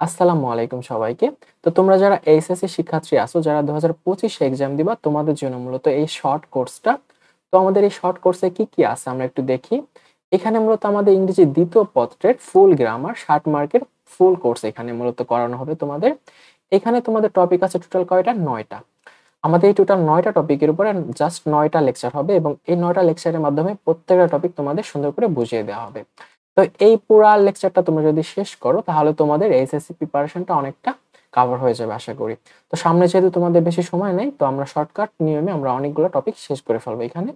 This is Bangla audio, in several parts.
আসসালামু আলাইকুম সবাইকে। তো তোমরা যারা এইচএসসি শিক্ষার্থী আছো, যারা 2025 এ এক্সাম দিবা, তোমাদের জন্য মূলত এই শর্ট কোর্সটা। তো আমাদের এই শর্ট কোর্সে কি আছে আমরা একটু দেখি। এখানে মূলত আমাদের ইংরেজি দ্বিতীয় পত্রের ফুল গ্রামার 60 মার্কের ফুল কোর্স এখানে মূলত করানো হবে তোমাদের। এখানে তোমাদের টপিক আছে টোটাল কয়টা? 9 টা। আমাদের এই টোটাল 9 টা টপিকের উপরে জাস্ট 9 টা লেকচার হবে এবং এই 9 টা লেকচারের মাধ্যমে প্রত্যেকটা টপিক তোমাদের সুন্দর করে বুঝিয়ে দেওয়া হবে। তো এই পুরা লেকচারটা তোমরা যদি শেষ করো তাহলে তোমাদের এইচএসসি প্রিপারেশনটা অনেকটা কভার হয়ে যাবে আশা করি। তো সামনে যেহেতু তোমাদের বেশি সময় নেই, তো আমরা শর্টকাট নিয়মে আমরা অনেকগুলো টপিক শেষ করে ফেলবো এখানে।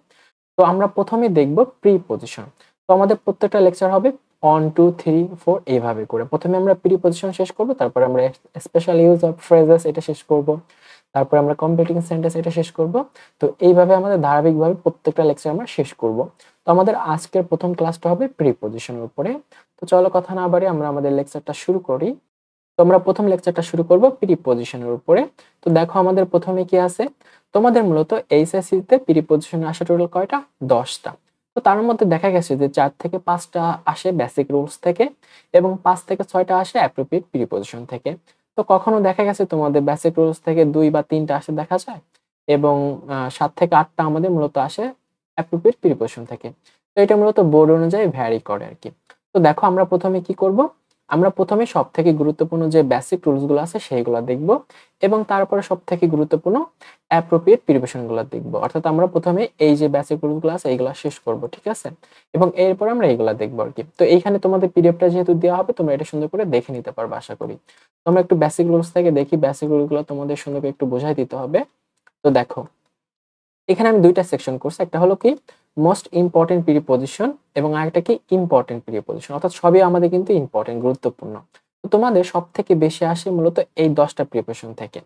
তো আমরা প্রথমে দেখব প্রিপজিশন। তো আমাদের প্রত্যেকটা লেকচার হবে 1 2 3 4 এইভাবে করে। প্রথমে আমরা প্রিপজিশন শেষ করব, তারপরে আমরা স্পেশাল ইউজ অফ ফ্রেজেস এটা শেষ করব, তারপরে আমরা কমপ্লিটিং সেন্টেন্স এটা শেষ করব। তো এইভাবে আমাদের ধারাবাহিকভাবে প্রত্যেকটা লেকচার আমরা শেষ করব। তো আমাদের আজকের প্রথম ক্লাসটা হবে প্রিপজিশনের উপরে। তো চলো কথা না বাড়িয়ে আমরা আমাদের লেকচারটা শুরু করি। তো আমরা প্রথম লেকচারটা শুরু করব প্রিপজিশনের উপরে। তো দেখো আমাদের প্রথমে কি আছে, তোমাদের মূলত এইচএসসি তে প্রিপজিশন আসে টোটাল কয়টা? 10টা। তো তার মধ্যে দেখা গেছে যে 4 থেকে 5টা আসে বেসিক রুলস থেকে এবং 5 থেকে 6টা আসে অ্যাপ্রোপ্রিয়েট প্রিপজিশন থেকে। তো কখনো দেখা গেছে তোমাদের বেসিক রুলস থেকে 2 বা 3টা আসে দেখা যায় এবং 7 থেকে 8টা আমাদের মূলত আসে অ্যাপ্রোপ্রিয়েট প্রিপজিশন থেকে। তো এটা মূলত বোর্ড অনুযায়ী ভ্যারি করে আর কি। তো দেখো আমরা প্রথমে কি করব, আমরা প্রথমে সবথেকে গুরুত্বপূর্ণ যে বেসিক রুলস গুলো আছে সেইগুলো দেখব এবং তারপরে সবথেকে গুরুত্বপূর্ণ অ্যাপ্রোপ্রিয়েট প্রিপারেশন গুলো দেখব। অর্থাৎ আমরা প্রথমে এই যে বেসিক রুলস গুলো আছে এইগুলো শেষ করব, ঠিক আছে? এবং এরপর আমরা এইগুলা দেখব আর কি। তো এইখানে তোমাদের পিডিএফটা যেহেতু দেওয়া হবে, তোমরা এটা সুন্দর করে দেখে নিতে পারবে আশা করি। তো আমরা একটু বেসিক রুলস থেকে দেখি, বেসিক রুলস গুলো তোমাদের সুন্দর করে একটু বোঝাই দিতে হবে। তো দেখো এখানে আমি দুইটা সেকশন করছি, একটা হলো কি মোস্ট ইম্পর্টেন্ট প্রিপজিশন এবং আরেকটা কি ইম্পর্টেন্ট প্রিপজিশন। অর্থাৎ সবই আমাদের কিন্তু ইম্পর্টেন্ট, গুরুত্বপূর্ণ। তো তোমাদের সব থেকে বেশি আসে মূলত এই 10টা প্রিপজিশন থেকে।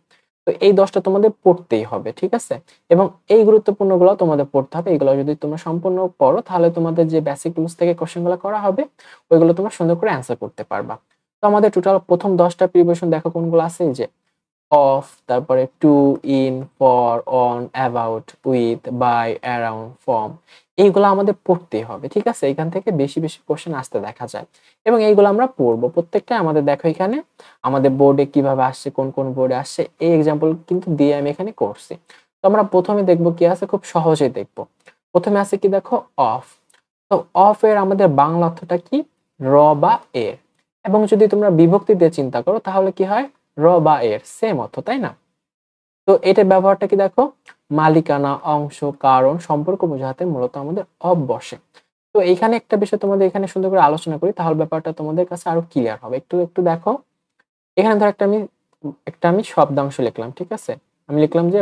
তো এই 10টা তোমাদের পড়তেই হবে, ঠিক আছে? এবং এই গুরুত্বপূর্ণ গুলো তোমাদের পড়তে হবে। এগুলো যদি তোমরা সম্পূর্ণ পড়ো তাহলে তোমাদের যে বেসিক রুলস থেকে কোশ্চেন গুলো করা হবে ওইগুলো তোমরা সুন্দর করে অ্যান্সার করতে পারবা। তো আমাদের টোটাল প্রথম 10টা প্রিপজিশন দেখো কোনগুলো আছে, এই যে অফ, তারপরে to, in, for, on, about, with, by, around, from, এইগুলো আমাদের পড়তেই হবে, ঠিক আছে? এখান থেকে বেশি বেশি কোশ্চেন আসতে দেখা যায় এবং এইগুলো আমরা পড়বো প্রত্যেকটা। আমাদের দেখো এখানে আমাদের বোর্ডে কিভাবে আসছে, কোন কোন বোর্ডে আসছে এই এক্সাম্পল কিন্তু দিয়ে আমি এখানে করছি। তো আমরা প্রথমে দেখবো কি আছে, খুব সহজেই দেখবো। প্রথমে আছে কি দেখো অফ। তো অফ এর আমাদের বাংলা অর্থটা কি? র বা এর। এবং যদি তোমরা বিভক্তি দিয়ে চিন্তা করো তাহলে কি হয়? র বা এর সেম অর্থ, তাই না? তো এটার ব্যবহারটা কি দেখো, মালিকানা, অংশ, কারণ, সম্পর্ক বোঝাতে মূলত আমাদের অফ বসে। তো এইখানে একটা বিষয় তোমাদের এখানে সুন্দর করে আলোচনা করি, তাহলে ব্যাপারটা তোমাদের কাছে আরো ক্লিয়ার হবে। একটু একটু দেখো, এখানে ধর একটা আমি শব্দাংশ লিখলাম, ঠিক আছে? আমি লিখলাম যে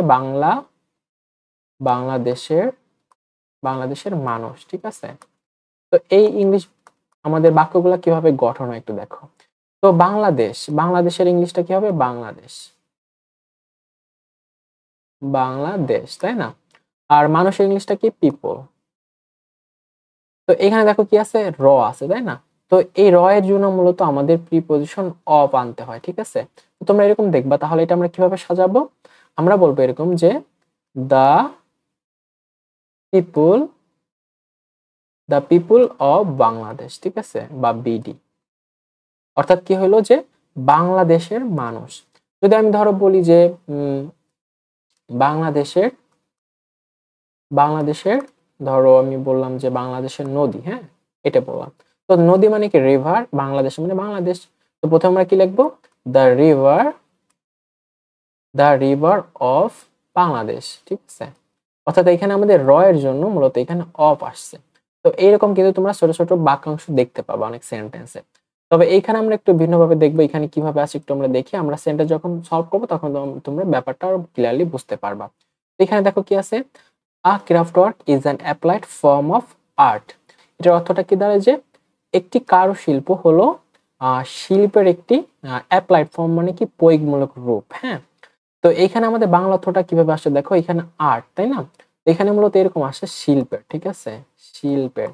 বাংলাদেশের বাংলাদেশের মানুষ, ঠিক আছে? তো এই ইংলিশ আমাদের বাক্যগুলো কিভাবে গঠন হয় একটু দেখো। তো বাংলাদেশের ইংলিশটা কি হবে? বাংলাদেশ, তাই না? আর মানুষের ইংলিশটা কি? পিপল। তো এখানে দেখো কি আছে? র আছে, তাই না? তো এই র এর জন্য মূলত আমাদের প্রিপজিশন অফ আনতে হয়, ঠিক আছে? তো তোমরা এরকম দেখবা, তাহলে এটা আমরা কিভাবে সাজাবো? আমরা বলবো এরকম যে দা পিপুল দা পিপুল অফ বাংলাদেশ, ঠিক আছে? বা বিডি। অর্থাৎ কি হলো যে বাংলাদেশের মানুষ। যদি আমি ধরো বলি যে বাংলাদেশের বাংলাদেশের ধরো আমি বললাম যে বাংলাদেশের নদী, হ্যাঁ, এটা বললাম। তো নদী মানে কি? রিভার, বাংলাদেশ মানে বাংলাদেশ। তো প্রথমে আমরা কি লিখবো? The river the river of Bangladesh, ঠিক আছে? অর্থাৎ এখানে আমাদের র এর জন্য মূলত এখানে অফ আসছে। তো এইরকম কিন্তু তোমরা ছোট ছোট বাক্যাংশ দেখতে পাবা অনেক সেন্টেন্সে। তবে এইখানে আমরা একটু ভিন্নভাবে দেখবো, এখানে কিভাবে আছে একটু আমরা দেখি। আমরা সেন্টেন্স যখন সলভ করবো তখন তোমরা ব্যাপারটা আরো ক্লিয়ারলি বুঝতে পারবা। এখানে দেখো কি আছে, a craft work is an applied form of art. এটার অর্থটা কি দাঁড়ায় যে একটি কারুশিল্প হলো শিল্পের একটি অ্যাপ্লাইড ফর্ম মানে কি? প্রয়োগমূলক রূপ, হ্যাঁ। তো এখানে আমাদের বাংলা অর্থটা কিভাবে আসছে দেখো, এখানে আর্ট, তাই না? এখানে মূলত এরকম আসছে শিল্পের, ঠিক আছে? শিল্পের।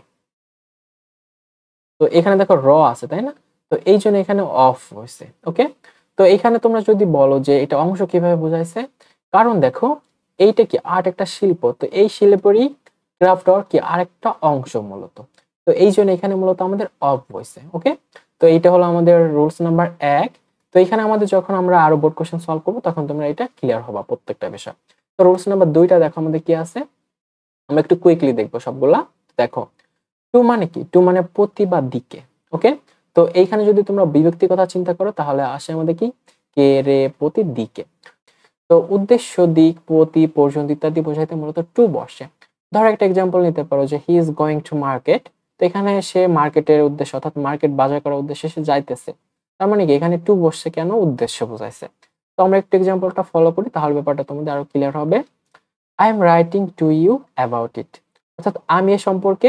তো এখানে দেখো র আছে, তাই না? তো এই জন্য এখানে অফ হয়েছে, ওকে। তো এখানে তোমরা যদি বলো যে এটা অংশ কিভাবে বোঝাইছে, কারণ দেখো এইটা কি আর্ট, একটা শিল্প। তো এই শিল্পেরই ক্রাফট ওয়ার্ক কি আরেকটা অংশ মূলত। তো এই জন্য এখানে মূলত আমাদের অফ হয়েছে, ওকে। তো এইটা হলো আমাদের রুলস নাম্বার 1। তো এখানে আমাদের যখন আমরা আরো বোর্ড কোশ্চেন সলভ করবো তখন তোমরা এটা ক্লিয়ার হবা প্রত্যেকটা বিষয়। তো রুলস নাম্বার 2টা দেখো আমাদের কি আছে, আমরা একটু কুইকলি দেখবো সবগুলা। দেখো টু মানে কি, টু মানে প্রতি বা দিকে। ওকে, তো এইখানে যদি তোমরা বিভক্তি কথা চিন্তা করো তাহলে আসে আমাদের কি কে রে প্রতি দিকে। তো উদ্দেশ্য, দিক, প্রতি, পর্যন্ত ইত্যাদি বোঝাইতে মূলত টু বসে। ধরো একটা এক্সাম্পল নিতে পারো যে he is going to market. তো এখানে সে মার্কেটের উদ্দেশ্য অর্থাৎ মার্কেট বাজার করার উদ্দেশ্যে সে যাইতেছে। তার মানে কি এখানে টু বসছে কেন, উদ্দেশ্য বোঝাইছে। তো আমরা একটু এক্সাম্পলটা ফলো করি তাহলে ব্যাপারটা তোমাদের আরো ক্লিয়ার হবে। I am writing to you about it, অর্থাৎ আমি এ সম্পর্কে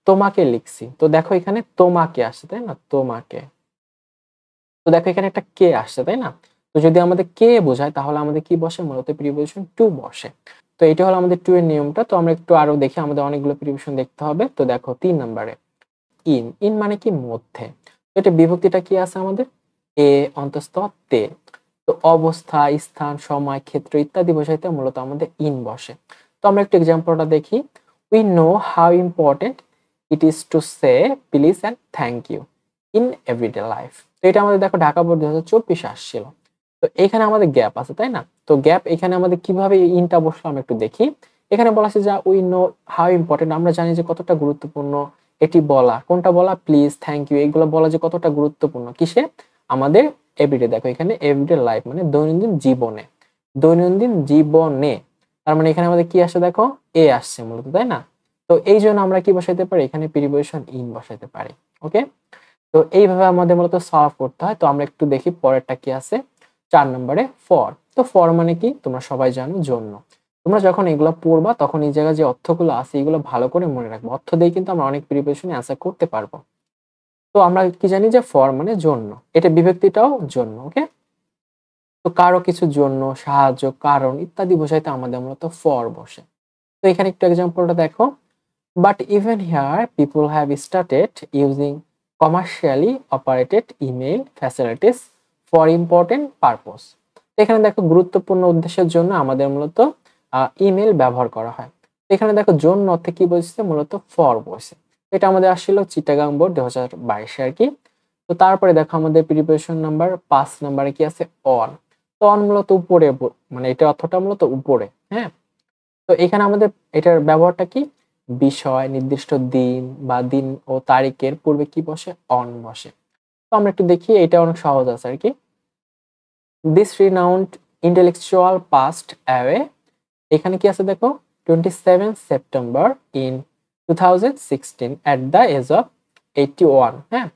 তোমাকে লিখছি। তো দেখো এখানে তোমাকে আসছে তাই না, তোমাকে। তো দেখো এখানে একটা কে আসছে তাই না, তো যদি আমাদের কে বোঝায় তাহলে আমাদের কি বসে, মূলত প্রিপোজিশন টু বসে। তো এটা হলো আমাদের টু এর নিয়মটা। তো আমরা একটু আরো দেখি, আমাদের অনেকগুলো প্রিপোজিশন দেখতে হবে। তো দেখো 3 নম্বরে ইন, ইন মানে কি মধ্যে। তো এটা বিভক্তিটা কি আছে আমাদের এ অন্তঃস্থ তে। তো অবস্থা, স্থান, সময়, ক্ষেত্র ইত্যাদি বোঝাইতে মূলত আমাদের ইন বসে। তো আমরা একটু এক্সাম্পলটা দেখি। We know how important it is to say please and thank you in everyday life. তো এটা আমাদের দেখো ঢাকা বোর্ড 2024 আসছিল। তো এখানে আমাদের গ্যাপ আছে তাই না, তো গ্যাপ এখানে আমাদের কিভাবে ইনটা বসলো আমরা একটু দেখি। এখানে বলা আছে যে উই নো হাউ ইম্পর্টেন্ট, আমরা জানি যে কতটা গুরুত্বপূর্ণ এটি বলা। কোনটা বলা, প্লিজ, থ্যাংক ইউ, এগুলো বলা যে কতটা গুরুত্বপূর্ণ কিসে, আমাদের এভরিডে। দেখো এখানে এভরিডে লাইফ মানে দৈনন্দিন জীবনে, দৈনন্দিন জীবনে। তার মানে এখানে আমাদের কি আসছে দেখো এ আসছে মূলত তাই না। তো এই জন্য আমরা কি বসাইতে পারি, এখানে প্রিপোজিশন ইন বসাইতে পারি। ওকে, তো এইভাবে আমাদের মূলত সলভ করতে হয়। তো আমরা একটু দেখি পরেরটা কি আছে 4 নম্বরে ফর। তো ফর মানে কি তোমরা সবাই জানো, জন্য। তোমরা যখন এগুলো পড়বা তখন এই জায়গায় যে অর্থগুলো আছে এগুলো ভালো করে মনে রাখবো, অর্থ দিয়ে কিন্তু আমরা অনেক প্রিপারেশনে অ্যান্সার করতে পারবো। তো আমরা কি জানি যে ফর মানে জন্য, এটা বিভক্তিটাও জন্য। ওকে, তো কারো কিছুর জন্য, সাহায্য, কারণ ইত্যাদি বোঝাইতে আমাদের মূলত ফর বসে। তো এখানে একটু এক্সাম্পলটা দেখো। But even here people have started using commercially operated email facilities for important purpose. এখানে দেখো গুরুত্বপূর্ণ উদ্দেশ্যের জন্য আমাদের মূলত ইমেল ব্যবহার করা হয়। এখানে দেখো জন্য অর্থে কি বলছে, মূলত ফর বলছে। এটা আমাদের আসছিল চিটাগাং বোর্ড 2022 আর কি। তো তারপরে দেখো আমাদের প্রিপারেশন নাম্বার 5 নাম্বারে কি আছে অন। তো অন মূলত উপরে, মানে এটা অর্থটা মূলত উপরে। হ্যাঁ, তো এখানে আমাদের এটার ব্যবহারটা কি, বিষয়, নির্দিষ্ট দিন বা দিন ও তারিখের পূর্বে কি বসে, অন বসে। তো আমরা একটু দেখি, এটা অনেক সহজ আছে আর কি। This renowned intellectual passed away, এখানে কি আছে দেখো 27 September in 2016 at the age of 81। হ্যাঁ,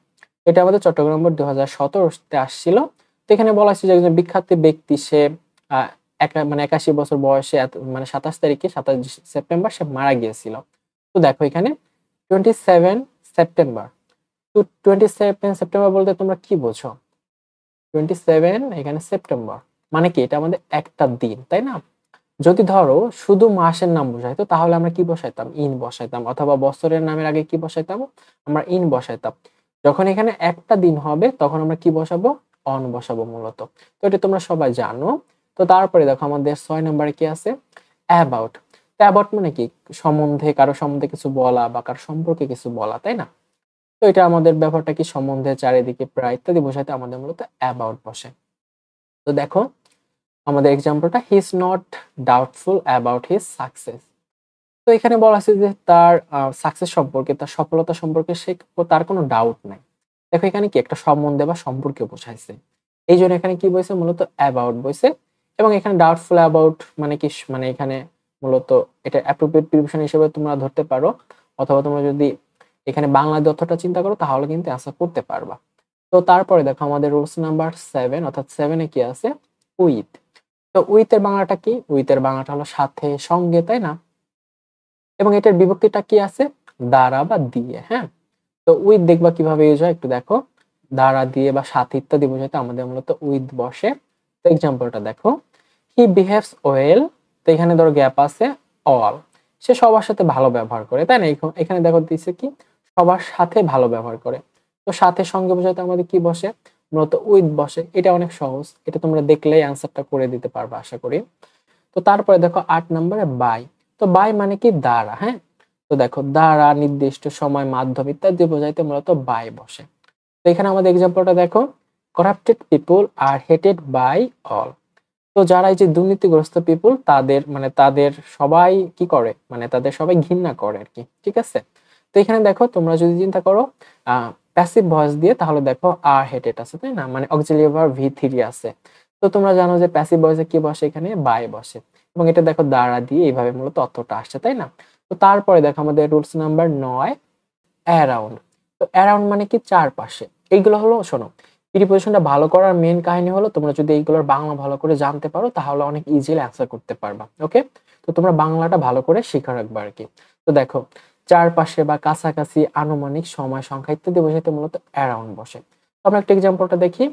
এটা আমাদের চট্টগ্রাম বোর্ড 2017-তে আসছিল। তো এখানে বলা আছে যে একজন বিখ্যাত ব্যক্তি, সে মানে 81 বছর বয়সে মানে 27 তারিখে 27 সেপ্টেম্বর সে মারা গিয়েছিল। তো দেখো এখানে 27 সেপ্টেম্বর, তো 27 সেপ্টেম্বর বলতে তোমরা কি বোঝো, 27 এখানে সেপ্টেম্বর মানে কি এটা আমাদের একটা দিন তাই না। যদি ধরো শুধু মাসের নাম বসাইতো তাহলে আমরা কি বসাইতাম, ইন বসাইতাম, অথবা বছরের নামের আগে কি বসাইতাম, আমরা ইন বসাইতাম। যখন এখানে একটা দিন হবে তখন আমরা কি বসাবো, অন বসাবো মূলত। তো এটা তোমরা সবাই জানো। তো তারপরে দেখো আমাদের 6 নম্বরে কি আছে অ্যাবাউট। তো অ্যাবাউট মানে কি সম্বন্ধে, কারো সম্বন্ধে কিছু বলা বা কারো সম্পর্কে কিছু বলা তাই না। তো এটা আমাদের ব্যাপারটা কি সম্বন্ধে, চারিদিকে, প্রায় ইত্যাদি বোঝাতে আমাদের মূলত অ্যাবাউট বসে। তো দেখো আমাদের এক্সাম্পলটা, he is not doubtful about his success. তো এখানে বলা আছে যে তার সাকসেস সম্পর্কে, তার সফলতা সম্পর্কে সে তার কোনো ডাউট নাই। দেখো এখানে কি একটা সম্বন্ধে বা সম্পর্কে বোঝাইছে, এই জন্য এখানে কি বলছে, মূলত অ্যাবাউট বলছে। এবং এখানে ডাউটফুল অ্যাবাউট মানে কি, মানে এখানে মূলত এটা অ্যাপ্রোপ্রিয়েট প্রিপোজিশন হিসেবে তোমরা ধরতে পারো, অথবা তোমরা যদি এখানে বাংলা অর্থটা চিন্তা করো তাহলে কিন্তু অ্যান্সার করতে পারবা। তো তারপরে দেখো আমাদের রুলস নাম্বার 7, অর্থাৎ 7 এ কি আছে উইথ। তো উইথ এর বাংলাটা কি, উইথ এর বাংলাটা হলো সাথে, সঙ্গে তাই না। এবং এটার বিভক্তিটা কি আছে, দ্বারা বা দিয়ে। হ্যাঁ, তো উইথ দেখবা কিভাবে ইউজ হয় একটু দেখো, দ্বারা, দিয়ে বা সাথে ইত্যাদি বোঝাতে আমাদের মূলত উইথ বসে। তো এক্সাম্পলটা দেখো, হি বিহেভস ওয়েল। তো এখানে ধরো গ্যাপ আছে অল, সে সবার সাথে ভালো ব্যবহার করে তাই না। এখানে দেখো দিচ্ছে কি সবার সাথে ভালো ব্যবহার করে। তো সাথে সঙ্গে বোঝাতে আমাদের কি বসে, মূলত উইথ বসে। এটা অনেক সহজ, এটা তোমরা দেখলেই অ্যান্সারটা করে দিতে পারবে আশা করি। তো তারপরে দেখো 8 নম্বরে বাই। তো বাই মানে কি দ্বারা। হ্যাঁ, তো দেখো দ্বারা, নির্দিষ্ট সময়, মাধ্যম ইত্যাদি বোঝাইতে মূলত বাই বসে। তো এখানে আমাদের এক্সাম্পলটা দেখো, corrupted people are hated by all. তো যারা এই যে দুর্নীতিগ্রস্ত পিপল তাদের সবাই কি করে, তাদের সবাই ঘৃণা করে আর কি, ঠিক আছে। তো এখানে দেখো তোমরা যদি চিন্তা করো প্যাসিভ ভয়েস দিয়ে, তাহলে দেখো আর হেটেড আছে, তাই না, অক্সিলিয়ারি ভার্ব ভি3 আছে। তো তোমরা জানো যে প্যাসিভ ভয়েসে কি বসে, এখানে বাই বসে, এবং এটা দেখো দ্বারা দিয়ে এইভাবে মূলত অর্থটা আসছে, তাই না। তো তারপরে দেখো আমাদের রুলস নাম্বার 9, অ্যারাউন্ড। তো অ্যারাউন্ড মানে কি চারপাশে। এইগুলো হলো, শোনো, প্রিপোজিশনটা ভালো করার মেন কাহিনী হলো তোমরা যদি এইগুলোর বাংলা ভালো করে জানতে পারো তাহলে অনেক ইজিলি অ্যান্সার করতে পারবা। ওকে, তো তোমরা বাংলাটা ভালো করে শিখে রাখবা আর কি। তো দেখো চারপাশে বা কাছাকাছি, আনুমানিক, সময়, সংখ্যা ইত্যাদি বোঝাইতে মূলত অ্যারাউন্ড বসে। তো আমরা একটা এক্সাম্পলটা দেখি।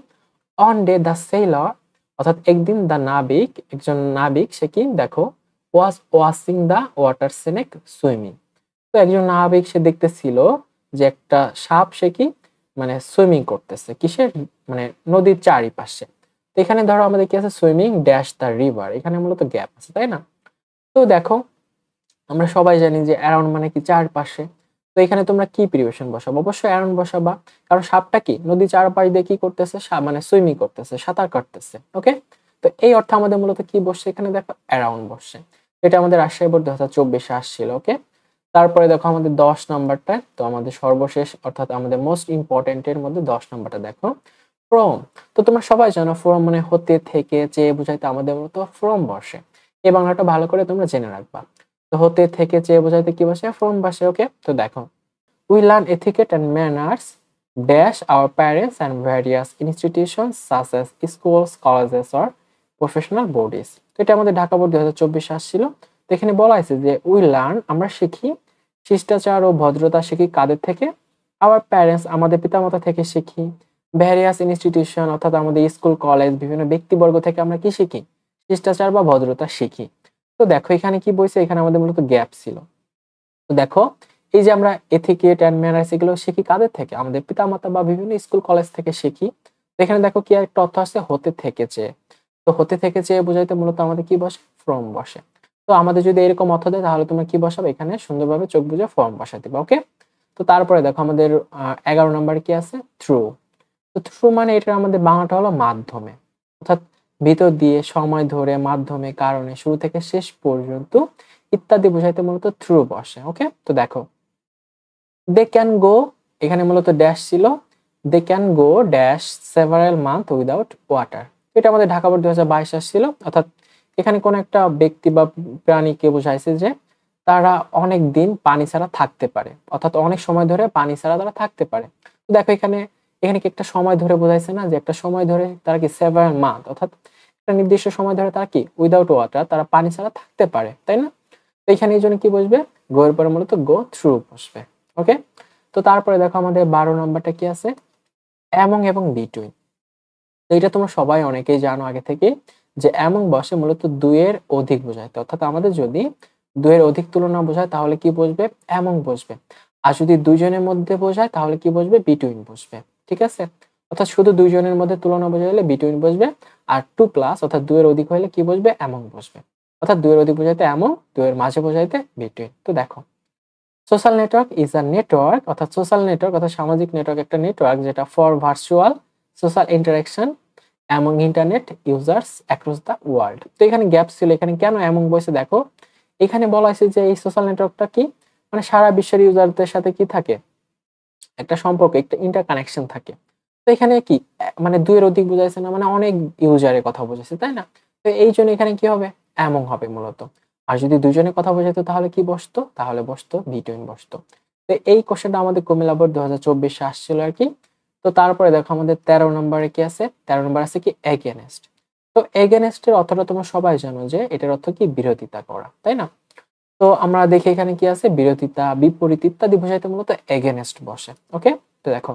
অন ডে দ্য সেলর, অর্থাৎ একদিন দ্য নাবিক, একজন নাবিক সে কি দেখো was washing the water snake swimming. তো একজন নাবিক সে দেখতেছিল যে একটা সাপ সে কি সুইমিং করতেছে কিসের, নদীর চারিপাশে। তো এখানে ধরো আমাদের কি আছে, সুইমিং ড্যাশ দ্য রিভার, এখানে মূলত গ্যাপ আছে, তাই না। তো দেখো আমরা সবাই জানি যে অ্যারাউন্ড মানে কি চারপাশে। তো এখানে তোমরা কি প্রিপোজিশন বসাবো, অবশ্যই অ্যারাউন্ড বসাবা, কারণ সাপটা কি নদীর চারপাশ দিয়ে কি করতেছে, সুইমিং করতেছে, সাঁতার কাটতেছে। ওকে, তো এই অর্থে আমাদের মূলত কি বসছে, এখানে দেখো অ্যারাউন্ড বসছে। এটা আমাদের রাজশাহী বোর্ড 2024 আসছিল। ওকে, তারপরে দেখো আমাদের 10 নাম্বারটা, তো আমাদের সর্বশেষ অর্থাৎ আমাদের মোস্ট ইম্পর্টেন্ট এর মধ্যে 10 নাম্বারটা দেখো, ফ্রম। তো তোমরা সবাই জানো ফ্রম মানে হতে, থেকে, চেয়ে বোঝাইতে আমাদের মূলত ফ্রম বসে। এই বাংলাটা ভালো করে তোমরা জেনে রাখবা। তো হতে, থেকে, চেয়ে বোঝাইতে কি বসে, ফ্রম বসে। ওকে, তো দেখো we learn etiquette and manners dash our parents and various institutions such as schools, colleges or professional bodies. তো এটা আমাদের ঢাকা বোর্ড 2024 আসছিল। তো এখানে বলা হয়েছে যে উই লার্ন আমরা শিখি, শিষ্টাচার ও ভদ্রতা শিখি কাদের থেকে, আওয়ার প্যারেন্টস আমাদের পিতামাতা থেকে শিখি, ভ্যারিয়াস ইনস্টিটিউশন অর্থাৎ আমাদের স্কুল, কলেজ, বিভিন্ন ব্যক্তিবর্গ থেকে আমরা কি শিখি, শিষ্টাচার বা ভদ্রতা শিখি। তো দেখো এখানে কি বলছে, এখানে আমাদের মূলত গ্যাপ ছিল। তো দেখো এই যে আমরা এথিকেট এন্ড ম্যানার্স এগুলো শিখি কাদের থেকে, আমাদের পিতামাতা বা বিভিন্ন স্কুল, কলেজ থেকে শিখি। তো এখানে দেখো কি একটা অর্থ আছে, হতে, থেকেছে। তো হতে, থেকেছে বোঝাইতে মূলত আমাদের কি বসে, ফ্রম বসে। তো আমাদের যদি এরকম অর্থ দেয় তাহলে তোমরা কি বসাবে, এখানে সুন্দরভাবে চোখ বুজে ফর্ম বসাই দিবা। ওকে, তো তারপরে দেখো আমাদের 11 নম্বরে কি আছে, থ্রু। তো থ্রু মানে এটা আমাদের বাংলাটা হলো মাধ্যমে, অর্থাৎ ভিতর দিয়ে, সময় ধরে, মাধ্যমে, কারণে, শুরু থেকে শেষ পর্যন্ত ইত্যাদি বোঝাইতে মূলত থ্রু বসে। ওকে, তো দেখো দে ক্যান গো, এখানে মূলত ড্যাশ ছিল, they can go dash several month without water. এটা আমাদের ঢাকা বোর্ড 2022 আসছিল, অর্থাৎ এখানে কোন একটা ব্যক্তি বা প্রাণীকে বোঝাইছে যে তারা অনেক দিন পানি ছাড়া থাকতে পারে, অর্থাৎ অনেক সময় ধরে পানি ছাড়া তারা থাকতে পারে। তো দেখো এখানে এখানে কি একটা সময় ধরে বোঝাইছে না, যে একটা সময় ধরে তারা কি সেভারাল মান্থ, অর্থাৎ একটা নির্দিষ্ট সময় ধরে তারা কি উইদাউট ওয়াটার, তারা পানি ছাড়া থাকতে পারে, তাই না। তো এখানে এই জন্য কি বসবে, গো এর পরে মূলত গো থ্রু বসবে। ওকে, তো তারপরে দেখো আমাদের 12 নম্বরটা কি আছে, অ্যামং এবং বিটুইন। তো এটা তোমরা সবাই অনেকেই জানো আগে থেকে, যে অ্যামং বসে মূলত দুইয়ের অধিক বোঝাইতে, অর্থাৎ আমাদের যদি দুইয়ের অধিক তুলনা বোঝায় তাহলে কি বসবে, অ্যামং বসবে। আর যদি দুইজনের মধ্যে বোঝায় তাহলে কি বসবে, বিটুইন বসবে। ঠিক আছে, অর্থাৎ শুধু দুইজনের মধ্যে তুলনা বোঝাইলে বিটুইন বসবে, আর 2+ অর্থাৎ দুইয়ের অধিক হলে কি বসবে, অ্যামং বসবে। অর্থাৎ দুইয়ের অধিক বোঝাইতে অ্যামং, দুইয়ের মাঝে বোঝাইতে বিটুইন। তো দেখো social network is a network, অর্থাৎ সোশ্যাল নেটওয়ার্ক অর্থাৎ সামাজিক নেটওয়ার্ক একটা নেটওয়ার্ক যেটা for virtual social interaction among internet users across the world. তো এখানে গ্যাপ ছিল, এখানে কেন অ্যামং বসে, দেখো এখানে বলা হয়েছে যে এই সোশ্যাল নেটওয়ার্কটা কি সারা বিশ্বের ইউজারদের সাথে কি থাকে, একটা সম্পর্ক, একটা ইন্টার কানেকশন থাকে। তো এখানে কি দুইয়ের অধিক বোঝাইছে না, অনেক ইউজারের কথা বোঝাইছে, তাই না। তো এই জন্য এখানে কি হবে, অ্যামং হবে মূলত। আর যদি দুজনের কথা বোঝাইতো তাহলে কি বসতো, তাহলে বসতো বিটুইন বসতো। তো এই কোশ্চেনটা আমাদের কুমিল্লা বোর্ড 2024 আসছিল আর কি। তো তারপরে দেখো আমাদের 13 নম্বরে কি আছে, 13 নম্বর আছে কি এগেনস্ট। তো এগেনস্টের অর্থটা তোমরা সবাই জানো যে এটার অর্থ কি বিরোধিতা করা, তাই না। তো আমরা দেখি এখানে কি আছে, বিরোধিতা, বিপরীত ইত্যাদি বোঝাইতে মূলত এগেনস্ট বসে। ওকে, তো দেখো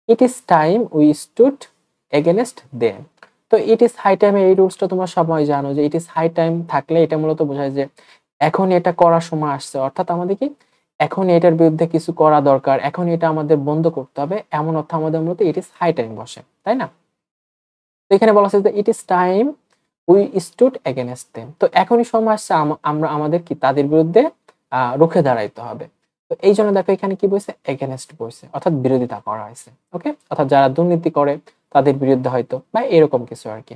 it is time we stood against them. তো ইট ইজ হাই টাইম, এই রুলসটা তোমরা সবাই জানো যে ইট ইজ হাই টাইম থাকলে এটা মূলত বোঝায় যে এখন এটা করার সময় আসছে, অর্থাৎ আমাদের কি এখন এটার বিরুদ্ধে কিছু করা দরকার, এখন এটা আমাদের বন্ধ করতে হবে, এমন অর্থ আমাদের মূলত ইট ইজ হাই টাইম বসে, তাই না। তো এখানে বলা হচ্ছে যে it is time we stood against them. তো এখনই সময় আসছে আমরা আমাদের কি তাদের বিরুদ্ধে রুখে দাঁড়াইতে হবে। তো এই জন্য দেখো এখানে কি বলছে, এগেনস্ট বলছে, অর্থাৎ বিরোধিতা করা হয়েছে। ওকে, অর্থাৎ যারা দুর্নীতি করে তাদের বিরুদ্ধে হয়তো, বা এরকম কিছু আর কি।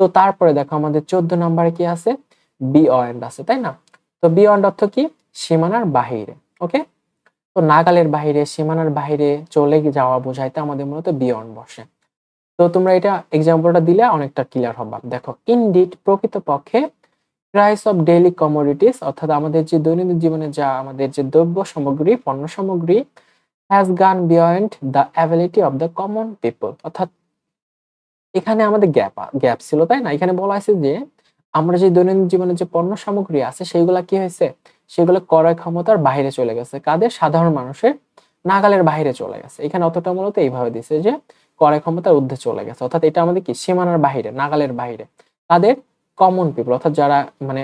তো তারপরে দেখো আমাদের 14 নম্বরে কি আছে, বিয়ন্ড আছে, তাই না? তো বিয়ন্ড অর্থ কি, সীমানার বাহিরে। ওকে, তো নাগালের বাহিরে, সীমানার বাহিরে চলে যাওয়া বোঝাইতে আমাদের মূলত বিয়ন্ড বসে। তো তোমরা এটা এক্সাম্পলটা দিলে অনেকটা ক্লিয়ার হবে। দেখো, ইনডিড প্রকৃতপক্ষে প্রাইস অফ ডেইলি কমোডিটিস, অর্থাৎ আমাদের যে দৈনন্দিন জীবনে যা আমাদের যে দ্রব্য সামগ্রী, পণ্য সামগ্রী, has gone beyond the ability of the common people, অর্থাৎ এখানে আমাদের গ্যাপ ছিল, তাই না? এখানে বলা আছে যে আমরা যে দৈনন্দিন জীবনে যে পণ্য সামগ্রী আছে সেগুলা কি হয়েছে, সেগুলো ক্রয় ক্ষমতার বাইরে চলে গেছে। কাদের? সাধারণ মানুষের নাগালের বাইরে চলে গেছে। এখানে অতটা মূলত এইভাবে দিছে যে ক্রয় ক্ষমতার ঊর্ধ্বে চলে গেছে, অর্থাৎ এটা আমাদের কি সীমানার বাইরে, নাগালের বাইরে। তাদের কমন পিপল, অর্থাৎ যারা মানে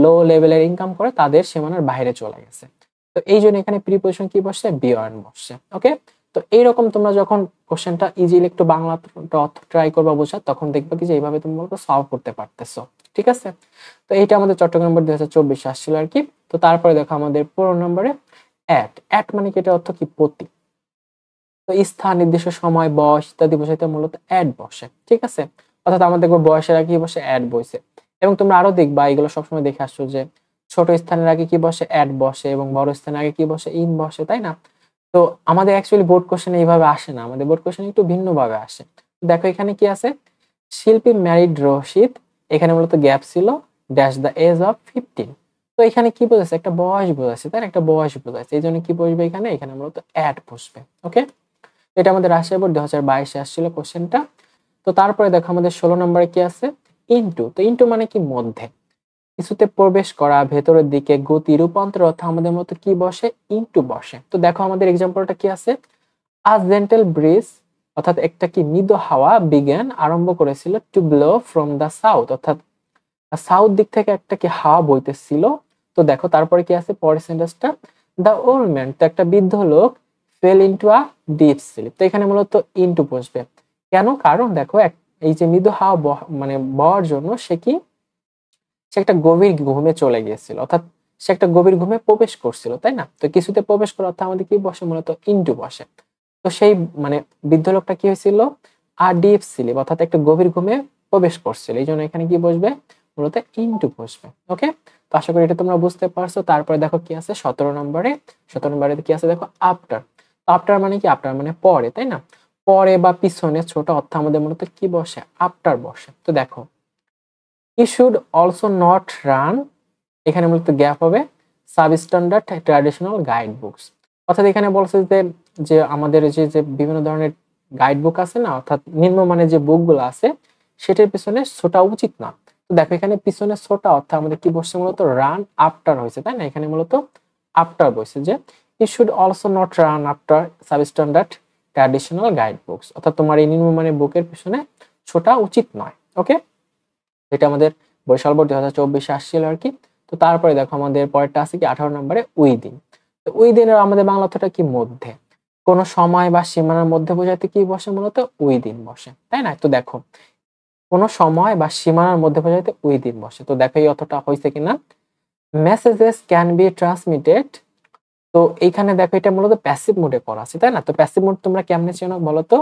লো লেভেলের ইনকাম করে, তাদের সীমানার বাইরে চলে গেছে। তো এই জন্য এখানে প্রিপোজিশন কি বসছে, বিয়ন্ড বসছে। ওকে, তো এইরকম তোমরা যখন কোশ্চেনটা ইজিলি একটু বাংলা ট্রাই করবা বোঝার, তখন দেখবে কি যে এইভাবে তুমি বলতো সলভ করতে পারতেছো। ঠিক আছে, তো এইটা আমাদের চট্টগ্রাম বোর্ড 2024 আসছিল আর কি। তো তারপরে দেখো আমাদের 15 নম্বরে অ্যাট মানে কি, এটা অর্থ কি, প্রতি। তো স্থান, নির্দিষ্ট সময়, বয়স ইত্যাদি বোঝাইতে মূলত অ্যাট বসে। ঠিক আছে, অর্থাৎ আমাদের দেখবো বয়সের আগে কি বসে, অ্যাট বসে। এবং তোমরা আরো দেখবা, এগুলো সবসময় দেখে আসছো যে ছোট স্থানের আগে কি বসে, অ্যাট বসে, এবং বড় স্থানের আগে কি বসে, ইন বসে, তাই না? তো আমাদের অ্যাকচুয়ালি বোর্ড কোশ্চেন এইভাবে আসে না, আমাদের বোর্ড কোশ্চেন একটু ভিন্নভাবে আসে। দেখো এখানে কি আছে, শিল্পী ম্যারিড রশিদ, এখানে মূলত গ্যাপ ছিল, ড্যাশ দ্য এজ অফ 15। তো এখানে কি বোঝাচ্ছে, একটা বয়স বোঝাচ্ছে, তাই না? একটা বয়স বোঝাচ্ছে, এই জন্য কি বসবে এখানে, এখানে মূলত অ্যাট বসবে। ওকে, এটা আমাদের রাজশাহী বোর্ড 2022 আসছিল কোশ্চেনটা। তো তারপরে দেখো আমাদের 16 নম্বরে কি আছে, ইনটু। তো ইনটু মানে কি, মধ্যে, কিছুতে প্রবেশ করা, ভেতরের দিকে, গতি, রূপান্তর, অর্থ আমাদের মতো কি বসে, ইনটু বসে। তো দেখো আমাদের এক্সাম্পলটা কি আছে, আ জেন্টেল ব্রিজ, অর্থাৎ একটা কি মৃদু হাওয়া, বিজ্ঞান আরম্ভ করেছিল, to blow from the south, অর্থাৎ সাউথ দিক থেকে একটা কি হাওয়া বইতেছিল। তো দেখো তারপরে কি আছে পরের সেন্টেন্সটা, দ্য ওল্ড ম্যান, তো একটা বৃদ্ধ লোক, fail into a deep sleep. তো এখানে মূলত ইনটু বসবে। কেন? কারণ দেখো এই যে মৃদু হাওয়া মানে বওয়ার জন্য সে একটা গভীর ঘুমে চলে গিয়েছিল, অর্থাৎ সে একটা গভীর ঘুমে প্রবেশ করছিল, তাই না? তো কিছুতে প্রবেশ করার অর্থ আমাদের কি বসে, মূলত ইনটু বসে। তো সেই মানে বৃদ্ধ লোকটা কি হয়েছিল, আর ডিপ স্লিপ, অর্থাৎ একটা গভীর ঘুমে প্রবেশ করছিল, এই জন্য এখানে কি বসবে, মূলত ইনটু বসবে। ওকে, তো আশা করি এটা তোমরা বুঝতে পারছো। তারপরে দেখো কি আছে 17 নম্বরে কি আছে, দেখো আফটার। আফটার মানে কি, আফটার মানে পরে, তাই না? পরে বা পিছনে, ছোট অর্থ আমাদের মূলত কি বসে, আফটার বসে। তো দেখো, ই শুড অলসো নট রান, এখানে মূলত গ্যাপ হবে, সাবস্ট্যান্ডার্ড ট্র্যাডিশনাল গাইড বুকস, অর্থাৎ এখানে বলছে যে যে আমাদের যে যে বিভিন্ন ধরনের গাইড বুক আছে না, অর্থাৎ নিম্নমানের যে বুকগুলো আছে সেটার পিছনে ছোটা উচিত না। তো দেখো এখানে পিছনে ছোটা অর্থাৎ আমাদের কি বসছে, মূলত রান আফটার হয়েছে, তাই না? এখানে মূলত আফটার বসছে, যে ই should also not run after substandard traditional guide books, অর্থাৎ তোমার এই নিম্নমানের বুকের পিছনে ছোটা উচিত নয়। ওকে, এটা আমাদের বরিশাল বোর্ড 2024 আসছিল আর কি। তো তারপরে দেখো আমাদের পরেরটা আছে কি 18 নম্বরে উইদিন। তো উইদিনের আমাদের বাংলা অর্থটা কি, মধ্যে, কোন সময় বা সীমানার মধ্যে বোঝাতে কি বসে, মূলত উইদিন বসে, তাই না? তো দেখো কোন সময় বা সীমানার মধ্যে বোঝাতে উইদিন বসে। তো দেখো এই অর্থটা হয়েছে কিনা, মেসেজেস ক্যান বি ট্রান্সমিটেড। তো এইখানে দেখো এটা মূলত প্যাসিভ মোডে করা আছে, তাই না? তো প্যাসিভ মোড তোমরা কেমনে চেনো বলো তো,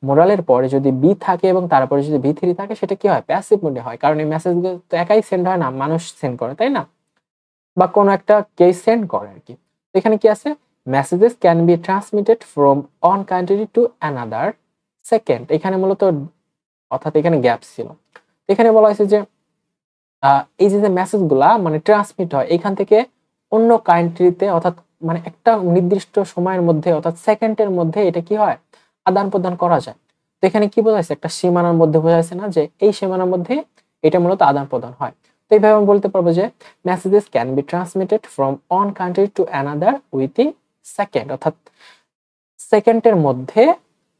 মোরালের পরে যদি বি থাকে এবং তারপরে যদি ভি থ্রি থাকে, সেটা কি হয়, প্যাসিভ মোডে হয়। কারণ এই মেসেজ গুলো তো একাই সেন্ড হয় না, মানুষ সেন্ড করে, তাই না? বা কোনো একটা কেস সেন্ড করে আর কি। তো এখানে কি আছে, messages can be transmitted from one country to another second. এখানে মূলত অর্থাৎ এখানে গ্যাপ ছিল। এখানে বলা হয়েছে যে এই যে মেসেজ গুলা মানে ট্রান্সমিট হয় এখান থেকে অন্য কান্ট্রিতে, অর্থাৎ মানে একটা নির্দিষ্ট সময়ের মধ্যে, অর্থাৎ সেকেন্ডের মধ্যে এটা কি হয়, আদান প্রদান করা যায়। তো এখানে কি বোঝাইছে, একটা সীমানার মধ্যে বোঝাইছে না, যে এই সীমানার মধ্যে এটা মূলত আদান প্রদান হয়। তো এইভাবে আমি বলতে পারবো যে messages can be transmitted from one country to another within second, অর্থাৎ সেকেন্ডের মধ্যে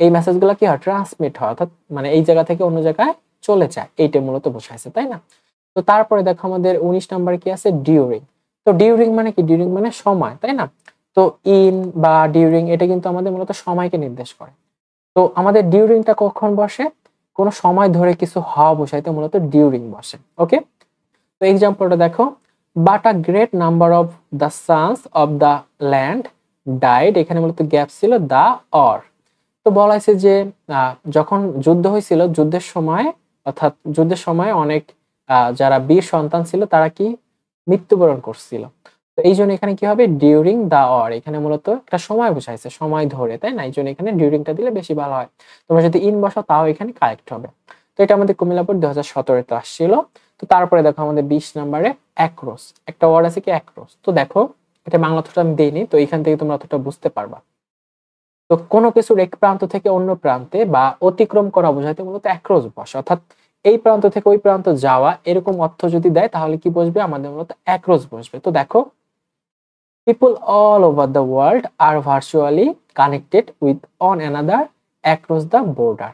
এই মেসেজগুলো কি হয়, ট্রান্সমিট হয়, অর্থাৎ মানে এই জায়গা থেকে অন্য জায়গায় চলে যায়, এইটা মূলত বোঝাইছে, তাই না? তো তারপরে দেখো আমাদের 19 নম্বরে কি আছে, ডিউরিং। তো ডিউরিং মানে কি, ডিউরিং মানে সময়, তাই না? তো ইন বা ডিউরিং এটা কিন্তু আমাদের মূলত সময়কে নির্দেশ করে। তো আমাদের ডিউরিংটা কখন বসে, কোন সময় ধরে কিছু হওয়া বোঝাইতে মূলত ডিউরিং বসে। ওকে, তো এক্সাম্পলটা দেখো, but a great number of the Sans of the land died, এখানে মূলত গ্যাপ ছিল দা অর। তো বলা হয়েছে যে যখন যুদ্ধ হয়েছিল, যুদ্ধের সময় অর্থাৎ যুদ্ধের সময় অনেক যারা বীর সন্তান ছিল তারা কি মৃত্যুবরণ করছিল। তো এইজন্য এখানে কি হবে ডিউরিং দা ওয়ার, এখানে মূলত একটা সময় বোঝাইছে, সময় ধরে, তাই না? এইজন্য এখানে ডিউরিংটা দিলে বেশি ভালো হয়। তোমরা যদি ইন বসাও তাও এখানে কারেক্ট হবে। তো এটা আমাদের কুমিল্লা বোর্ড 2017-তে আসছিল। তো তারপরে দেখো আমাদের 20 নম্বরে অ্যাক্রোস, একটা ওয়ার্ড আছে কি অ্যাক্রোস। তো দেখো এটা বাংলা অর্থটা আমি দেইনি, তো এখান থেকে তোমরা অতটা বুঝতে পারবা। তো কোনো কিছুর এক প্রান্ত থেকে অন্য প্রান্তে বা অতিক্রম করা বোঝাতে মূলত অ্যাক্রস বসে, অর্থাৎ এই প্রান্ত থেকে ওই প্রান্ত যাওয়া এরকম অর্থ যদি দেয় তাহলে কি বসবে আমাদের মূলত অ্যাক্রস বসবে। তো দেখো people all over the world are virtually connected with one another across the border.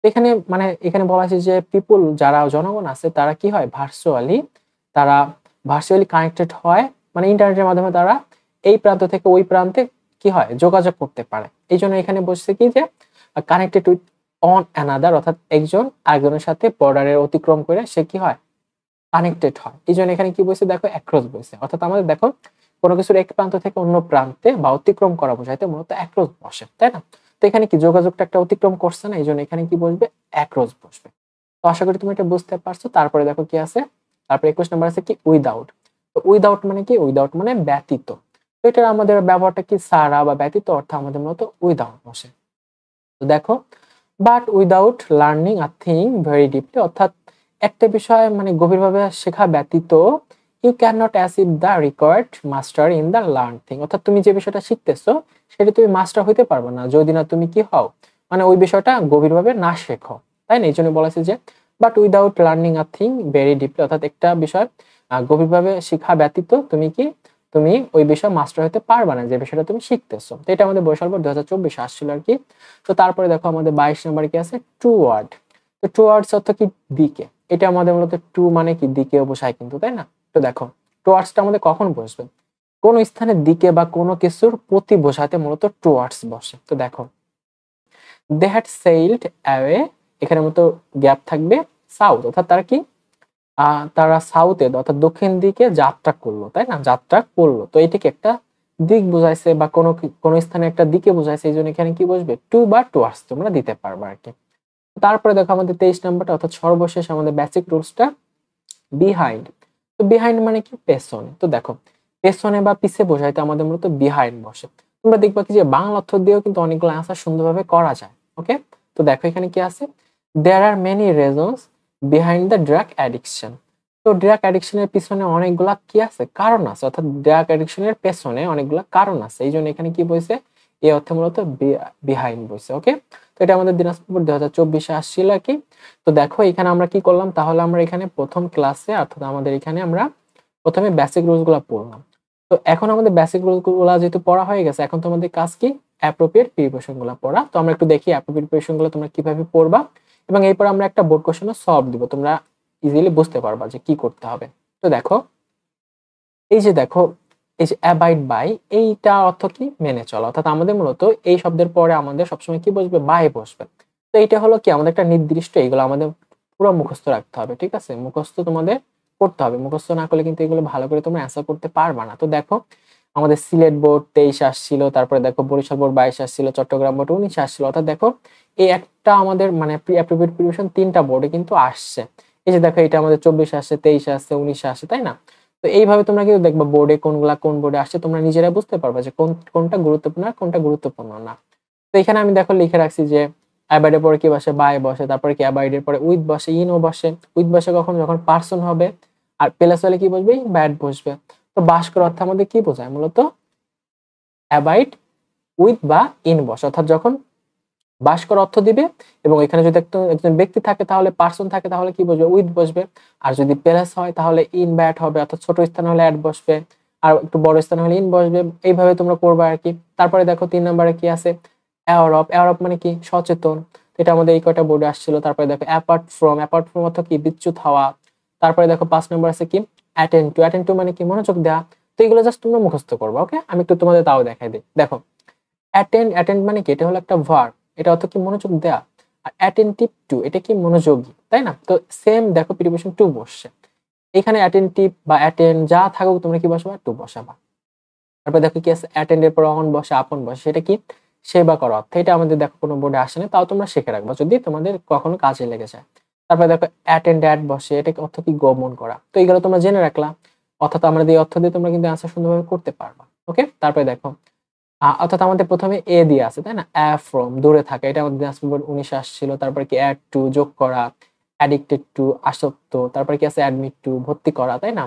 এখানে মানে এখানে বলা আছে যে পিপল যারা জনগণ আছে তারা কি হয় তারা ভার্চুয়ালি কানেক্টেড হয়, মানে ইন্টারনেটের মাধ্যমে তারা এই প্রান্ত থেকে ওই প্রান্তে কি হয় যোগাযোগ করতে পারে। এই জন্য এখানে বসছে কি যে কানেক্টেড উইথ অন অ্যানাদার, অর্থাৎ একজন আরেকজনের সাথে বর্ডারের অতিক্রম করে সে কি হয় কানেক্টেড হয়। এই জন্য এখানে কি বলছে দেখো অ্যাক্রস বলছে, অর্থাৎ আমাদের দেখো কোনো কিছুর এক প্রান্ত থেকে অন্য প্রান্তে বা অতিক্রম করা বোঝাইতে মূলত অ্যাক্রস বসে, তাই না? তো এখানে কি যোগাযোগটা একটা অতিক্রম করছে না, এই জন্য এখানে কি বসবে অ্যাক্রস বসবে। তো আশা করি তুমি এটা বুঝতে পারছো। তারপরে দেখো কি আছে, তারপরে 21 নাম্বার আছে কি উইদাউট। তো উইদাউট মানে কি, উইদাউট মানে ব্যতীত। তো এটার আমাদের ব্যবহারটা কি সারা বা ব্যতীত অর্থ আমাদের মূলত উইদাউট বসে। তো দেখো but without learning a thing very deeply, অর্থাৎ একটা বিষয় মানে গভীরভাবে শেখা ব্যতীত you can not achieve the required master in the learn thing, অর্থাৎ তুমি যে বিষয়টা শিখতেছো সেটা তুমি মাস্টার হইতে পারবে না যদি না তুমি কি হও মানে ওই বিষয়টা গভীরভাবে না শেখো, তাই না? এই জন্য বলা আছে যে but without learning a thing very deeply, অর্থাৎ একটা বিষয় গভীরভাবে শেখা ব্যতীত তুমি ওই বিষয় মাস্টার হতে পারবে না যে বিষয়টা তুমি শিখতেছো। তো এটা আমাদের বৈশাখ 2024 আসছিল আর কি। তো তারপরে দেখো আমাদের 22 নম্বরে কি আছে টু ওয়ার্ড। তো টু ওয়ার্ডস অর্থ কি দিকে, এটা আমাদের মূলত টু মানে কি দিকে বোঝায় কিন্তু, তাই না? তো দেখো টুয়ার্ডসটা আমাদের কখন বসবে কোন স্থানের দিকে বা কোনো কিছুর প্রতি বোঝাতে মূলত টুয়ার্ডস বসে। তো দেখো দে হ্যাড সেইলড অ্যাওয়ে, এখানে মতো গ্যাপ থাকবে সাউথ, অর্থাৎ তারা কি তারা সাউথে অর্থাৎ দক্ষিণ দিকে যাত্রা করলো, তাই না? যাত্রা করলো, তো এটাকে একটা দিক বোঝাইছে বা কোনো স্থানে একটা দিকে বোঝাইছে, এই জন্য এখানে কি বসবে টু বা টুয়ার্ডস তোমরা দিতে পারবে আর কি। তারপরে দেখো আমাদের 23 নাম্বারটা অর্থাৎ সর্বশেষ আমাদের বেসিক রুলসটা বিহাইন্ড। তো বিহাইন্ড মানে কি পেছনে। তো দেখো পেছনে বা পিছে বোঝাইতে আমাদের মূলত বিহাইন্ড বসে। তোমরা দেখবা কি যে বাংলা অর্থ দিয়েও কিন্তু অনেকগুলো আনসার সুন্দরভাবে করা যায়। ওকে, তো দেখো এখানে কি আছে there are many reasons behind the drug addiction. তো ড্রাগ অ্যাডিকশনের পিছনে অনেকগুলা কি আছে কারণ আছে, অর্থাৎ ড্রাগ অ্যাডিকশনের পেছনে অনেকগুলা কারণ আছে, এই জন্য এখানে কি বলছে এই অর্থে মূলত বিহাইন্ড বলছে। ওকে, তো এটা আমাদের দিনাজপুর 2024 আসছিল আর কি। তো দেখো এখানে আমরা কি করলাম, তাহলে আমরা এখানে প্রথম ক্লাসে অর্থাৎ আমাদের এখানে আমরা প্রথমে বেসিক রুলস গুলা পড়লাম। তো এখন আমাদের বেসিক রুলস গুলা যেহেতু পড়া হয়ে গেছে, এখন তোমাদের কাজ কি অ্যাপ্রোপ্রিয়েট প্রিপারেশন গুলা পড়া। তো আমরা একটু দেখি অ্যাপ্রোপ্রিয়েট প্রিপারেশন গুলো তোমরা কিভাবে পড়বা, এবং এরপর আমরা একটা বোর্ড কোশ্চেনও সলভ দিব, তোমরা ইজিলি বুঝতে পারবা যে কি করতে হবে। তো দেখো এই যে দেখো এই যে অ্যাবাইড বাই, এইটা অর্থ কি মেনে চলা, অর্থাৎ আমাদের মূলত এই শব্দের পরে আমাদের সবসময় কি বসবে বাই বসবে। তো এইটা হলো কি আমাদের একটা নির্দিষ্ট, এইগুলো আমাদের পুরো মুখস্থ রাখতে হবে, ঠিক আছে? মুখস্থ তোমাদের করতে হবে, মুখস্থ না করলে কিন্তু এগুলো ভালো করে তোমরা অ্যান্সার করতে পারবা না। তো দেখো আমাদের সিলেট বোর্ড 23 আসছিল, তারপরে দেখো বরিশাল বোর্ড 22 আসছিল, চট্টগ্রাম বোর্ড 19 আসছিল, অর্থাৎ দেখো এই একটা আমাদের মানে প্রি অ্যাপ্রোপ্রিয়েট প্রিপারেশন তিনটা বোর্ডে কিন্তু আসছে। এই যে দেখো এটা আমাদের 24 আসছে, 23 আসছে, 19 আসছে, তাই না? তো এইভাবে তোমরা কিন্তু দেখবা বোর্ডে কোনগুলা কোন বোর্ডে আসছে, তোমরা নিজেরাই বুঝতে পারবা যে কোনটা গুরুত্বপূর্ণ আর কোনটা গুরুত্বপূর্ণ না। তো এখানে আমি দেখো লিখে রাখছি যে অ্যাবাইডের পরে কি বসে বাই বসে, তারপরে কি অ্যাবাইডের পরে উইথ বসে, ইনও বসে। উইথ বসে কখন যখন পার্সন হবে, আর প্লেস হলে কি বসবে ব্যাড বসবে। তো বাস করার অর্থ আমাদের কি বোঝায় মূলত অ্যাবাইড উইথ বা ইন বসে, অর্থাৎ যখন বাস করার অর্থ দিবে এবং এখানে যদি একজন ব্যক্তি থাকে তাহলে পার্সন থাকে তাহলে কি বসবে উইথ বসবে, আর যদি প্লেস হয় তাহলে ইন বা অ্যাট হবে, অর্থাৎ ছোট স্থান হলে অ্যাট বসবে আর একটু বড় স্থান হলে ইন বসবে। এইভাবে তোমরা করবে আর কি। তারপরে দেখো 3 নম্বরে কি আছে অ্যাওয়ার অফ। অ্যাওয়ার অফ মানে কি সচেতন, এটা আমাদের এই কয়টা বোর্ডে আসছিল। তারপরে দেখো অ্যাপার্ট ফ্রম। অ্যাপার্ট ফ্রম অর্থ কি বিচ্যুত হওয়া। তারপরে দেখো 5 নম্বর আছে কি অ্যাটেন্ড টু। অ্যাটেন্ড টু মানে কি মনোযোগ দেওয়া। তো এগুলো জাস্ট তোমরা মুখস্থ করবে। ওকে, আমি একটু তোমাদের তাও দেখাই দিই। দেখো অ্যাটেন্ড, অ্যাটেন্ড মানে কি এটা হলো একটা ভার্ব, এটা অর্থ কি মনোযোগ দেয়া। আর অ্যাটেন্টিভ টু এটা কি মনোযোগী, তাই না? তো সেম দেখো প্রিপোজিশন টু বসছে এখানে। অ্যাটেন্টিভ বা অ্যাটেন্ড যা থাকুক তোমরা কি বসাবা টু বসাবা। তারপর দেখো কি আছে অ্যাটেন্ড এর পর অন বসে আপন বসে, সেটা কি সেবা করা অর্থে। এটা আমাদের দেখো কোনো বোর্ডে আসে না, তাও তোমরা শিখে রাখবা যদি তোমাদের কখনো কাজে লেগে যায়। তারপরে দেখো অ্যাটেন্ড অ্যাট বসে, এটা অর্থ কি গমন করা। তো এইগুলো তোমরা জেনে রাখলা, অর্থাৎ আমরা এই অর্থ দিয়ে তোমরা কিন্তু অ্যান্সার সুন্দরভাবে করতে পারবা। ওকে, তারপরে দেখো অর্থাৎ আমাদের প্রথমে এ দিয়ে আছে তাই না, ফ্রম দূরে থাকা, এটা আমাদের দিনাজপুর বোর্ড 19 আসছিল। তারপরে কি অ্যাড টু যোগ করা, অ্যাডিক্টেড টু আসক্ত, তারপরে কি আছে অ্যাডমিট টু ভর্তি করা, তাই না।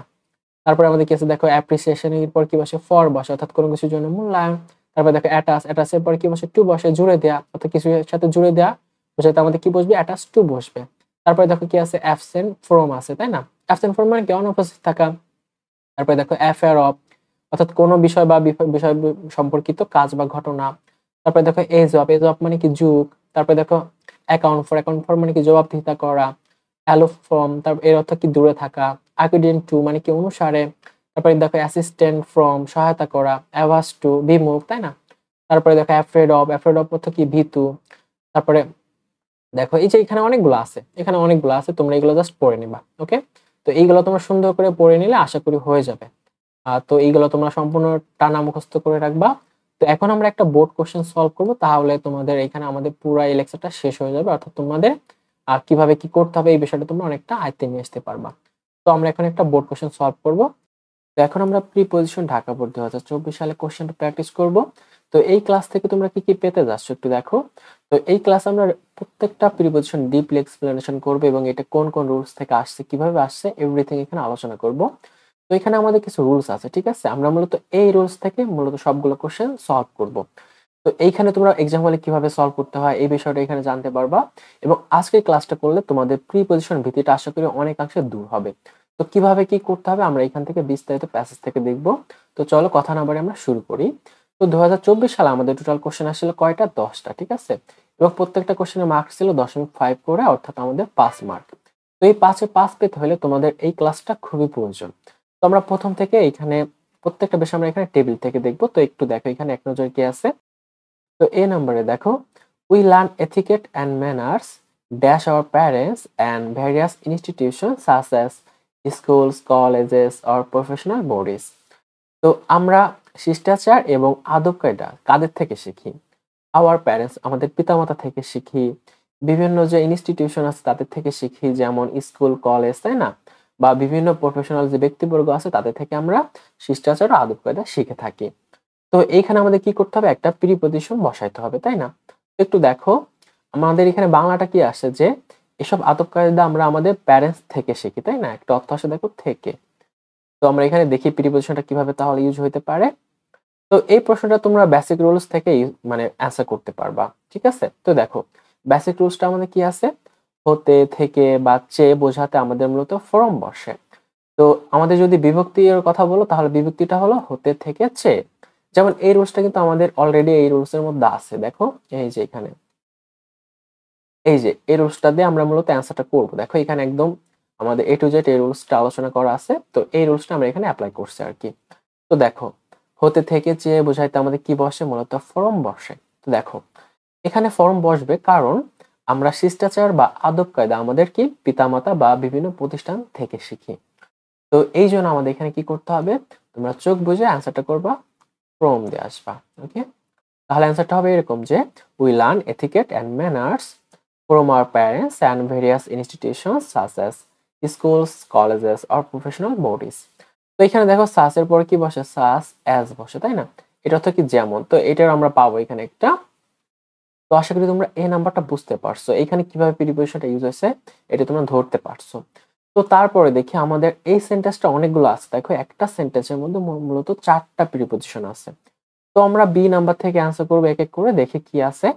তারপরে আমাদের কি আছে দেখো অ্যাপ্রিসিয়েশন এর পর কি বসে ফর বসে, অর্থাৎ কোনো কিছুর জন্য মূল্যায়ন। তারপরে দেখো অ্যাটাচ, অ্যাটাচের পর কি বসে টু বসে, জুড়ে দেয়া, অর্থাৎ কিছুর সাথে জুড়ে দেয়া বসে, আমাদের কি বসবে অ্যাটাচ টু বসবে। তারপরে দেখো কি আছে অ্যাবসেন্ট ফ্রম আছে তাই না, অ্যাবসেন্ট ফ্রম মানে কি অনুপস্থিত থাকা। তারপরে দেখো অ্যাফেয়ার অফ, অর্থাৎ কোনো বিষয় বা বিষয় সম্পর্কিত কাজ বা ঘটনা। তারপরে দেখো এজ অফ, এজ অফ মানে কি যুগ। তারপরে দেখো অ্যাকাউন্ট ফর, অ্যাকাউন্ট ফর মানে কি জবাবদিহিতা করা। অ্যালো ফ্রম, তারপর এর অর্থ কি দূরে থাকা। অ্যাকুইডেন্ট টু মানে কি অনুসারে। তারপরে দেখো অ্যাসিস্ট্যান্ট ফ্রম সহায়তা করা। অ্যাভাস টু বিমুখ, তাই না। তারপরে দেখো অ্যাফ্রেড অফ, অ্যাফ্রেড অফ অর্থ কি ভীতু। তারপরে দেখো এই যে এখানে অনেকগুলো আছে, এখানে অনেকগুলো আছে, তোমরা এগুলো জাস্ট পড়ে নিবা। ওকে, তো এইগুলো তোমরা সুন্দর করে পড়ে নিলে আশা করি হয়ে যাবে। তো এইগুলো তোমরা সম্পূর্ণ টানা মুখস্থ করে রাখবা। তো এখন আমরা একটা বোর্ড কোশ্চেন সলভ করব, তাহলে তোমাদের এখানে আমাদের পুরো এই লেকচারটা শেষ হয়ে যাবে, অর্থাৎ তোমাদের কিভাবে কি করতে হবে এই বিষয়টা তোমরা অনেকটা আয়ত্তে নিয়ে আসতে পারবা। তো আমরা এখন একটা বোর্ড কোশ্চেন সলভ করব। তো এখন আমরা প্রিপজিশন ঢাকা বোর্ড 2024 সালে কোশ্চেনটা প্র্যাকটিস করব। তো এই ক্লাস থেকে তোমরা কি কি পেতে যাচ্ছ একটু দেখো। তো এই ক্লাস আমরা প্রত্যেকটা প্রিপজিশন ডিপলি এক্সপ্লেনেশন করব, এবং এটা কোন কোন রুলস থেকে আসছে, কিভাবে আসছে, এভরিথিং এখানে আলোচনা করব। তো এখানে আমাদের কিছু রুলস আছে, ঠিক আছে, আমরা মূলত এই রুলস থেকে মূলত সবগুলো কোশ্চেন সলভ করব। তো এইখানে তোমরা এক্সাম হলে কিভাবে সলভ করতে হয় এই বিষয়টা এখানে জানতে পারবা, এবং আজকের ক্লাসটা করলে তোমাদের প্রিপজিশন ভীতিটা আশা করি অনেকাংশে দূর হবে। তো কিভাবে কি করতে হবে আমরা এখান থেকে বিস্তারিত প্যাসেজ থেকে দেখব। তো চলো কথা না বাড়িয়ে আমরা শুরু করি। তো 2024 সালে আমাদের টোটাল কোশ্চেন আসছিল কয়টা, 10টা, ঠিক আছে, এবং প্রত্যেকটা কোশ্চেনের মার্কস ছিল 0.5 করে, অর্থাৎ আমাদের 5 মার্ক। তো এই 5-এ 5 পেতে হলে তোমাদের এই ক্লাসটা খুবই প্রয়োজন। তো আমরা প্রথম থেকে এখানে প্রত্যেকটা বিষয় আমরা এখানে টেবিল থেকে দেখব। তো একটু দেখো এখানে এক নজর কি আছে। তো এই নম্বরে দেখো, we learn etiquette and manners dash our parents and various institution such as schools, colleges or professional bodies. তো আমরা শিষ্টাচার এবং আদব কায়দা কাদের থেকে শিখি? আওয়ার প্যারেন্টস, আমাদের পিতামাতা থেকে শিখি। বিভিন্ন যে ইনস্টিটিউশন আছে তাদের থেকে শিখি, যেমন স্কুল, কলেজ, তাই না, বা বিভিন্ন প্রফেশনাল যে ব্যক্তিবর্গ আছে তাদের থেকে আমরা শিষ্টাচার ও আদব কায়দা শিখে থাকি। তো এইখানে আমাদের কি করতে হবে, একটা প্রিপজিশন বসাইতে হবে, তাই না। একটু দেখো আমাদের এখানে বাংলাটা কি আসে, যে এসব আদব কায়দা আমরা আমাদের প্যারেন্টস থেকে শিখি, তাই না, একটা অর্থ আসে দেখো থেকে। তো আমরা এখানে দেখি প্রিপজিশনটা কিভাবে তাহলে ইউজ হইতে পারে। তো এই প্রশ্নটা তোমরা বেসিক রুলস থেকে মানে অ্যান্সার করতে পারবা, ঠিক আছে। তো দেখো বেসিক রুলসটা আমাদের কি আছে, হতে, থেকে বা চেয়ে বোঝাতে আমাদের মূলত ফর্ম বসে। তো আমাদের যদি বিভক্তির কথা বলো তাহলে বিভক্তিটা হলো হতে, থেকে, চেয়ে। যেমন এই রুলসটা কিন্তু আমাদের অলরেডি এই রুলস এর মধ্যে আছে, দেখো এই যে এখানে এই যে এই রুলসটা দিয়ে আমরা মূলত অ্যান্সারটা করব। দেখো এখানে একদম আমাদের এ টু জেড এই রুলসটা আলোচনা করা আছে, তো এই রুলসটা আমরা এখানে অ্যাপ্লাই করছি আর কি। তো দেখো হতে, থেকে, চেয়ে বোঝাইতে আমাদের কি বসে, মূলত ফর্ম বসে। তো দেখো এখানে ফর্ম বসবে কারণ আমরা শিষ্টাচার বা আদব কায়দা আমাদের কি পিতামাতা বা বিভিন্ন প্রতিষ্ঠান থেকে শিখি। তো এই জন্য আমাদের এখানে কি করতে হবে, তোমরা চোখ বুঝে অ্যান্সারটা করবা, ফ্রম দিয়ে আসবা। ওকে, তাহলে অ্যান্সারটা হবে এরকম যে we learn etiquette and manners from our parents and various institutions such as schools, colleges or professional bodies. তো এখানে দেখো সাসের পরে কি বসে, সাস অ্যাজ বসে, তাই না, এটা তো কি যেমন, তো এটার আমরা পাবো এখানে একটা। তো আশা করি তোমরা এই নাম্বারটা বুঝতে পারছো, এখানে কিভাবে প্রিপোজিশনটা ইউজ হয়েছে এটা তোমরা ধরতে পারছো। তো তারপরে দেখি আমাদের এই সেন্টেন্সটা অনেকগুলো আছে, দেখো একটা সেন্টেন্সের মধ্যে মূলত 4টা প্রিপোজিশন আছে। তো আমরা বি নাম্বার থেকে অ্যান্সার করবো এক এক করে, দেখে কি আছে।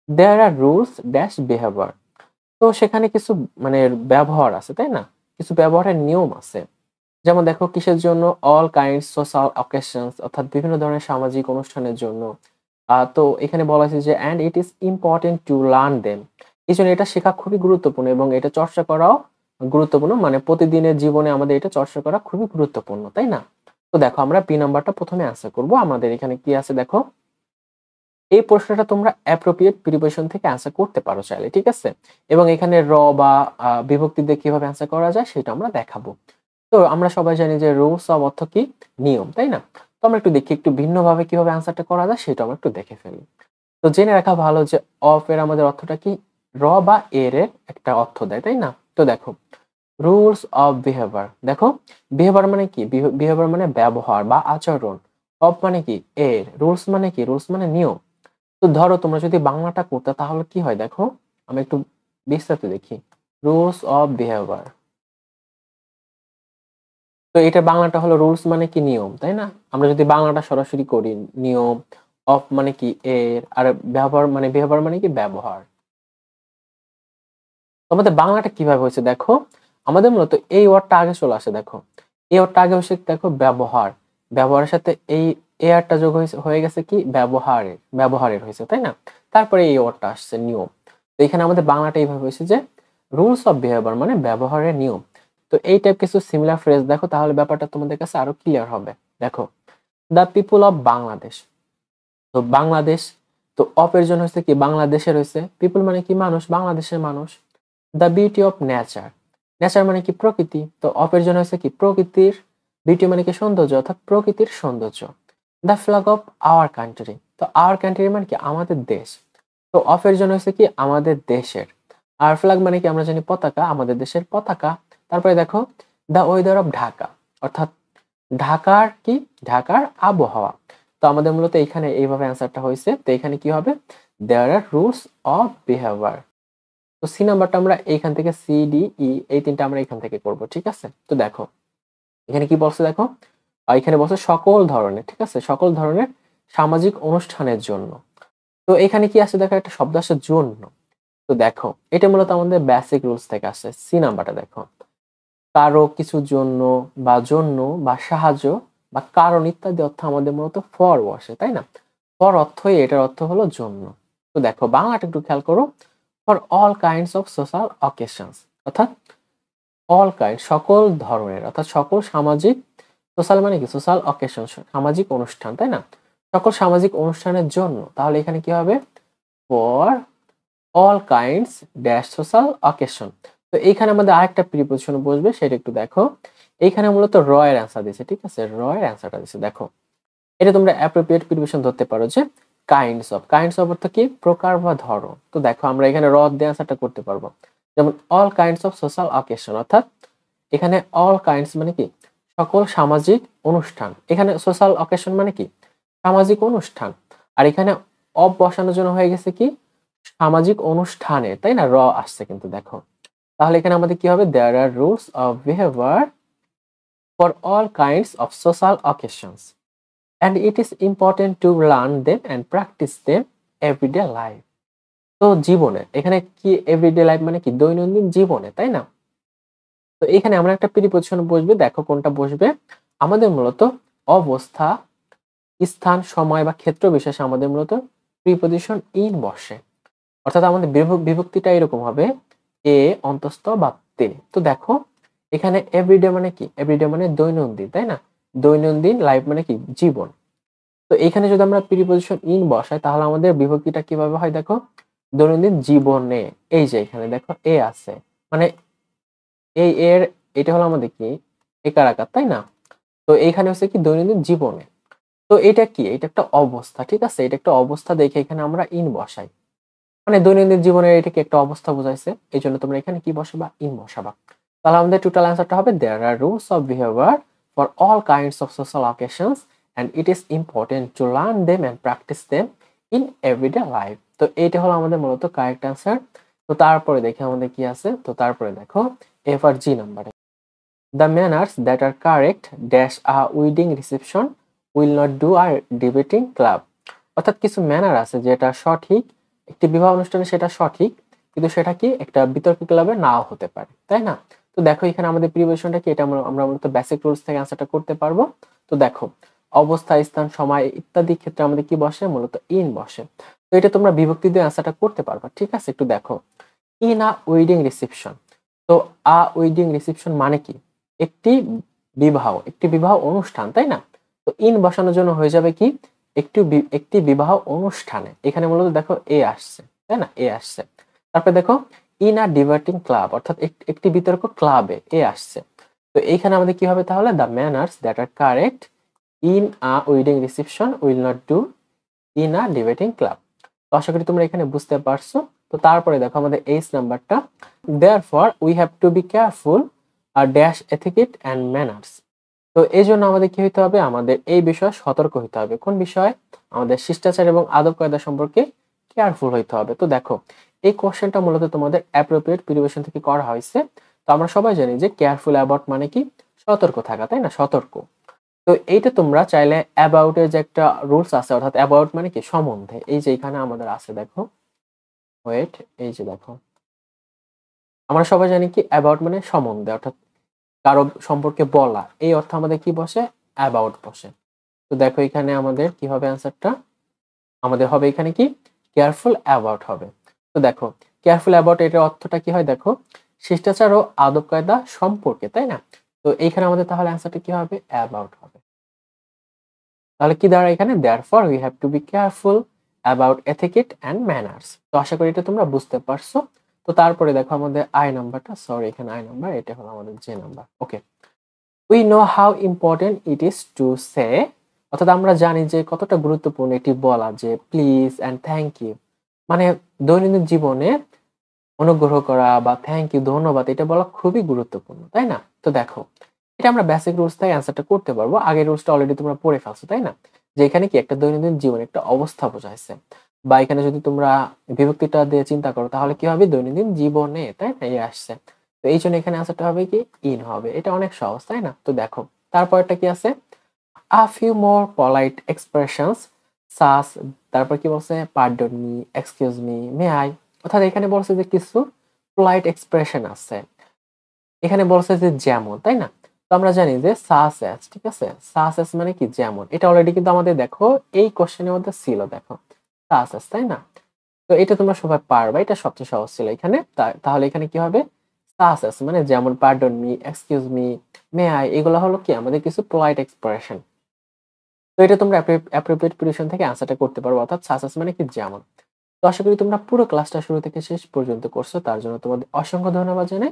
There are rules dash behaviour, তো সেখানে কিছু মানে ব্যবহার আছে, তাই না, কিছু ব্যবহারের নিয়ম আছে। যেমন দেখো কিসের জন্য, অল কাইন্ডস সোশ্যাল অকেশনস, অর্থাৎ বিভিন্ন ধরনের সামাজিক অনুষ্ঠানের জন্য। তো এখানে বলা হয়েছে যে and it is important to learn them, এই জন্য এটা শেখা খুবই গুরুত্বপূর্ণ এবং এটা চর্চা করাও গুরুত্বপূর্ণ, মানে প্রতিদিনের জীবনে আমাদের এটা চর্চা করা খুবই গুরুত্বপূর্ণ, তাই না। তো দেখো আমরা বি নাম্বারটা প্রথমে অ্যান্সার করব। আমাদের এখানে কি আছে দেখো, এই প্রশ্নটা তোমরা অ্যাপ্রোপ্রিয়েট প্রিপোজিশন থেকে অ্যান্সার করতে পারো চাইলে, ঠিক আছে, এবং এখানে র বা বিভক্তি দিয়ে কিভাবে অ্যান্সার করা যায় সেটা আমরা দেখাবো। তো আমরা সবাই জানি যে রুলস অফ অর্থ কি, নিয়ম, তাই না। তো আমরা একটু দেখি একটু ভিন্নভাবে কিভাবে অ্যান্সারটা করা যায় সেটা আমরা একটু দেখে ফেলি। তো জেনে রাখা ভালো যে অফ এর আমাদের অর্থটা কি, র বা এর একটা অর্থ দেয়, তাই না? তো দেখো রুলস অফ বিহেভিয়ার, দেখো বিহেভিয়ার মানে কি, বিহেভিয়ার মানে ব্যবহার বা আচরণ, অফ মানে কি এর, রুলস মানে কি, রুলস মানে নিয়ম। তো ধরো তোমরা যদি বাংলাটা করতে তাহলে কি হয় দেখো, আমি একটু বিস্তারিত দেখি। রুলস অফ বিহেভিয়ার, তো এটা বাংলাটা হলো রুলস মানে কি নিয়ম, তাই না? আমরা যদি বাংলাটা সরাসরি করি নিয়ম, অফ মানে কি এর, আর ব্যবহার মানে বিহেভিয়ার মানে কি ব্যবহার। তো আমাদের বাংলাটা কিভাবে হয়েছে দেখো, আমাদের মূলত এই ওয়ার্ডটা আগে চলে আসে দেখো, এই ওয়ার্ডটা আগে হচ্ছে দেখো ব্যবহার, ব্যবহারের সাথে এই এয়ারটা যোগ হয়ে গেছে কি ব্যবহারের, ব্যবহারের হয়েছে, তাই না? তারপরে এই ওয়ার্ডটা আসছে নিয়ম। তো এখানে আমাদের বাংলাটা এইভাবে হয়েছে যে রুলস অফ বিহেভিয়ার মানে ব্যবহারের নিয়ম। তো এই টাইপ কিছু সিমিলার ফ্রেজ দেখো, তাহলে ব্যাপারটা তোমাদের কাছে আরো ক্লিয়ার হবে। দেখো দ্য পিপুল অফ বাংলাদেশ, তো বাংলাদেশ, তো অফ এর জন্য হচ্ছে কি বাংলাদেশের হয়েছে, পিপুল মানে কি মানুষ, বাংলাদেশের মানুষ। The beauty of nature, nature মানে কি প্রকৃতি, তো অফ এর জন্য হচ্ছে কি প্রকৃতির, বিউটি মানে কি সৌন্দর্য অর্থাৎ প্রকৃতির সৌন্দর্য। The flag of our country, তো আওয়ার কান্ট্রি মানে কি আমাদের দেশ, তো অফ এর জন্য হচ্ছে কি আমাদের দেশের। আর ফ্ল্যাগ মানে কি আমরা জানি পতাকা, আমাদের দেশের পতাকা। তারপরে দেখো দ্য ওয়েদার অফ ঢাকা, অর্থাৎ ঢাকার কি, ঢাকার আবহাওয়া। তো আমাদের মূলত এখানে এইভাবে অ্যান্সারটা হয়েছে। তো এখানে কি হবে, there are rules of behaviour. তো সি নাম্বারটা আমরা এইখান থেকে সি ডি ই এই তিনটা আমরা এখান থেকে করব, ঠিক আছে? তো দেখো এখানে কি বলছে দেখো, এখানে বলছে সকল ধরনের, ঠিক আছে, সকল ধরনের সামাজিক অনুষ্ঠানের জন্য। তো এখানে কি আছে দেখো, একটা শব্দ আসে জন্য। তো দেখো এটা মূলত আমাদের বেসিক রুলস থেকে আসে। সি নাম্বারটা দেখো, কারো কিছুর জন্য বা জন্য বা সাহায্য বা কারণ ইত্যাদি অর্থ আমাদের মূলত ফর বসে, তাই না? ফর অর্থই এটার অর্থ হলো জন্য। তো দেখো বাংলাটা একটু খেয়াল করো, for all kinds of social occasions, অর্থাৎ অল কাইন্ড সকল ধরনের, অর্থাৎ সকল সামাজিক, সোশ্যাল মানে কি সোশ্যাল অকেশন সামাজিক অনুষ্ঠান, তাই না? সকল সামাজিক অনুষ্ঠানের জন্য, তাহলে এখানে কি হবে for all kinds dash social occasion. তো এইখানে আমাদের আরেকটা প্রিপোজিশন বসবে, সেটা একটু দেখো। এইখানে মূলত র এর অ্যান্সার দিয়েছে, ঠিক আছে, র এর অ্যান্সারটা দিয়েছে। দেখো এটা তোমরা অ্যাপ্রোপ্রিয়েট প্রিপোজিশন ধরতে পারো যে কাইন্ডস অফ, কাইন্ডস অফ অর্থ কি প্রকার বা ধরন। তো দেখো আমরা এখানে র দিয়ে অ্যান্সারটা করতে পারবো, যেমন all kinds of social occasion, অর্থাৎ এখানে অল কাইন্ডস মানে কি সকল সামাজিক অনুষ্ঠান, এখানে সোশ্যাল অকেশন মানে কি সামাজিক অনুষ্ঠান, আর এখানে অফ বসানোর জন্য হয়ে গেছে কি সামাজিক অনুষ্ঠানে, তাই না, র আসছে কিন্তু দেখো। তাহলে এখানে আমাদের কি হবে, there are rules of behaviour for all kinds of social occasions and it is important to learn them and practice them everyday life। তো জীবনে এখানে কি এভরিডে লাইফ মানে কি দৈনন্দিন জীবনে, তাই না? তো এখানে আমরা একটা প্রিপোজিশন বসবে, দেখো কোনটা বসবে, আমাদের মূলত অবস্থা, স্থান, সময় বা ক্ষেত্র বিশেষে আমাদের মূলত প্রিপোজিশন ইন বসে, অর্থাৎ আমাদের বিভক্তিটা এরকম হবে এ অন্তস্থ বা তে। তো দেখো এখানে এভরিডে মানে কি, এভরিডে মানে দৈনন্দিন, তাই না? দৈনন্দিন লাইফ মানে কি জীবন। তো এখানে যদি আমরা প্রিপোজিশন ইন বসাই তাহলে আমাদের বিভক্তিটা কিভাবে হয় দেখো, দৈনন্দিন জীবনে, এই যে এখানে দেখো এ আছে, মানে এই এর এটা হলো আমাদের কি একার আকার, তাই না? তো এইখানে হচ্ছে কি দৈনন্দিন জীবনে। তো এটা কি, এটা একটা অবস্থা, ঠিক আছে, এটা একটা অবস্থা দেখে এখানে আমরা ইন বসাই, মানে দৈনন্দিন জীবনের এটা কি একটা অবস্থা বোঝাইছে, এই জন্য তোমরা এখানে কি বসাবা, ইন বসাবা। তাহলে আমাদের টোটাল অ্যান্সারটা হবে there are rules of behaviour for all kinds of social occasions and it is important to learn them and practice them in everyday life। তো এইটা হলো আমাদের মূলত কারেক্ট অ্যান্সার। তো তারপরে দেখি আমাদের কি আছে, তো তারপরে দেখো এফ আর জি নাম্বারে, the manners that are correct dash a wedding reception will not do or debating club, অর্থাৎ কিছু ম্যানার আছে যেটা সঠিক একটি বিবাহ অনুষ্ঠানে, সেটা সঠিক কিন্তু সেটা কি একটা বিতর্ক ক্লাবে নাও হতে পারে, তাই না? তো দেখো এখানে আমাদের প্রিপারেশনটা কি, এটা আমরা মূলত বেসিক রুলস থেকে অ্যান্সারটা করতে পারবো। তো দেখো অবস্থা, স্থান, সময় ইত্যাদি ক্ষেত্রে আমাদের কি বসে, মূলত ইন বসে। তো এটা তোমরা বিভক্তি দিয়ে অ্যান্সারটা করতে পারবা, ঠিক আছে? একটু দেখো ইন আ ওয়েডিং রিসেপশন, তো আ ওয়েডিং রিসেপশন মানে কি একটি বিবাহ, একটি বিবাহ অনুষ্ঠান, তাই না? তো ইন বসানোর জন্য হয়ে যাবে কি একটি বিবাহ অনুষ্ঠানে, এখানে মূলত দেখো এ আসছে, তাই না, এ আসছে। তারপরে দেখো ইন আ ডিবেটিং ক্লাব, অর্থাৎ একটি বিতর্ক ক্লাবে এ আসছে। তো এইখানে আমাদের কি হবে তাহলে, the manners that are correct in a wedding reception will not do in a debating club. তো আশা করি তোমরা এখানে বুঝতে পারছো। তো তারপরে দেখো আমাদের এইচ নাম্বারটা, therefore we have to be careful আর ড্যাশ এথিকেট অ্যান্ড ম্যানার্স। তো এই জন্য আমাদের কি হইতে হবে, আমাদের এই বিষয়ে সতর্ক হইতে হবে। কোন বিষয়ে? আমাদের শিষ্টাচার এবং আদব কায়দা সম্পর্কে কেয়ারফুল হইতে হবে। তো দেখো এই কোশ্চেনটা মূলত তোমাদের অ্যাপ্রোপ্রিয়েট প্রিপারেশন থেকে করা হয়েছে। তো আমরা সবাই জানি যে কেয়ারফুল অ্যাবাউট মানে কি, সতর্ক থাকা, তাই না, সতর্ক। তো এইটা তোমরা চাইলে অ্যাবাউট এর যে একটা রুলস আছে, অর্থাৎ অ্যাবাউট মানে কি সম্বন্ধে, এই যে এখানে আমাদের আছে দেখো, ওয়েট, এই যে দেখো আমরা সবাই জানি কি অ্যাবাউট মানে সম্বন্ধে, অর্থাৎ কারো সম্পর্কে বলা, এই অর্থ আমাদের কি বসে, অ্যাবাউট বসে। তো দেখো এখানে আমাদের কি হবে অ্যান্সারটা, আমাদের হবে এখানে কি কেয়ারফুল অ্যাবাউট হবে। তো দেখো কেয়ারফুল অ্যাবাউট এটার অর্থটা কি হয় দেখো, শিষ্টাচার ও আদব কায়দা সম্পর্কে, তাই না। তো এইখানে আমাদের তাহলে অ্যান্সারটা কি হবে, অ্যাবাউট হবে। তাহলে কি দাঁড়ায় এখানে, therefore we have to be careful about etiquette and manners. তো আশা করি এটা তোমরা বুঝতে পারছো। তো তারপরে দেখো আমাদের আই নাম্বারটা, সরি এখানে আই নাম্বার, এটা হলো আমাদের যে number. Okay, we know how important it is to সে, অর্থাৎ আমরা জানি যে কতটা গুরুত্বপূর্ণ এটি বলা যে প্লিজ অ্যান্ড থ্যাংক ইউ, মানে দৈনন্দিন জীবনে অনুগ্রহ করা বা থ্যাংক ইউ, ধন্যবাদ, এটা বলা খুবই গুরুত্বপূর্ণ, তাই না। তো দেখো এটা আমরা বেসিক রুলস থেকে অ্যান্সারটা করতে পারবো। আগের রুলসটা অলরেডি তোমরা পড়ে ফেলছো, তাই না, যে এখানে কি একটা দৈনন্দিন জীবনে একটা অবস্থা বোঝাইছে, বা এখানে যদি তোমরা বিভক্তিটা দিয়ে চিন্তা করো তাহলে কি হবে, দৈনন্দিন জীবনে, তাই না, এই আসছে। তো এই জন্য এখানে অ্যান্সারটা হবে কি ইন হবে। এটা অনেক সহজ, তাই না। তো দেখো তারপরটা কি আছে, a few more polite expressions such, তারপর কি বলছে, pardon me, excuse me, may I, অর্থাৎ এখানে বলছে যে কিছু পোলাইট এক্সপ্রেশন আছে। এখানে বলছে যে যেমন, তাই না। তো আমরা জানি যে সাস অ্যাজ, ঠিক আছে, সাস অ্যাজ মানে কি যেমন, এটা অলরেডি কিন্তু আমাদের দেখো এই কোশ্চেনের মধ্যে ছিল, দেখো সাস অ্যাজ, তাই না। তো এটা তোমরা সবাই পারবা, এটা সবচেয়ে সহজ ছিল এখানে। তাহলে এখানে কি হবে, সাস অ্যাজ মানে যেমন, pardon me, excuse me, may I, এগুলো হলো কি আমাদের কিছু পোলাইট এক্সপ্রেশন। তো এটা তোমরা অ্যাপ্রোপ্রিয়েট পজিশন থেকে অ্যান্সারটা করতে পারবো, অর্থাৎ সাসেস মানে কি যেমন। তো আশা করি তোমরা পুরো ক্লাসটা শুরু থেকে শেষ পর্যন্ত করছো, তার জন্য তোমাদের অসংখ্য ধন্যবাদ জানাই।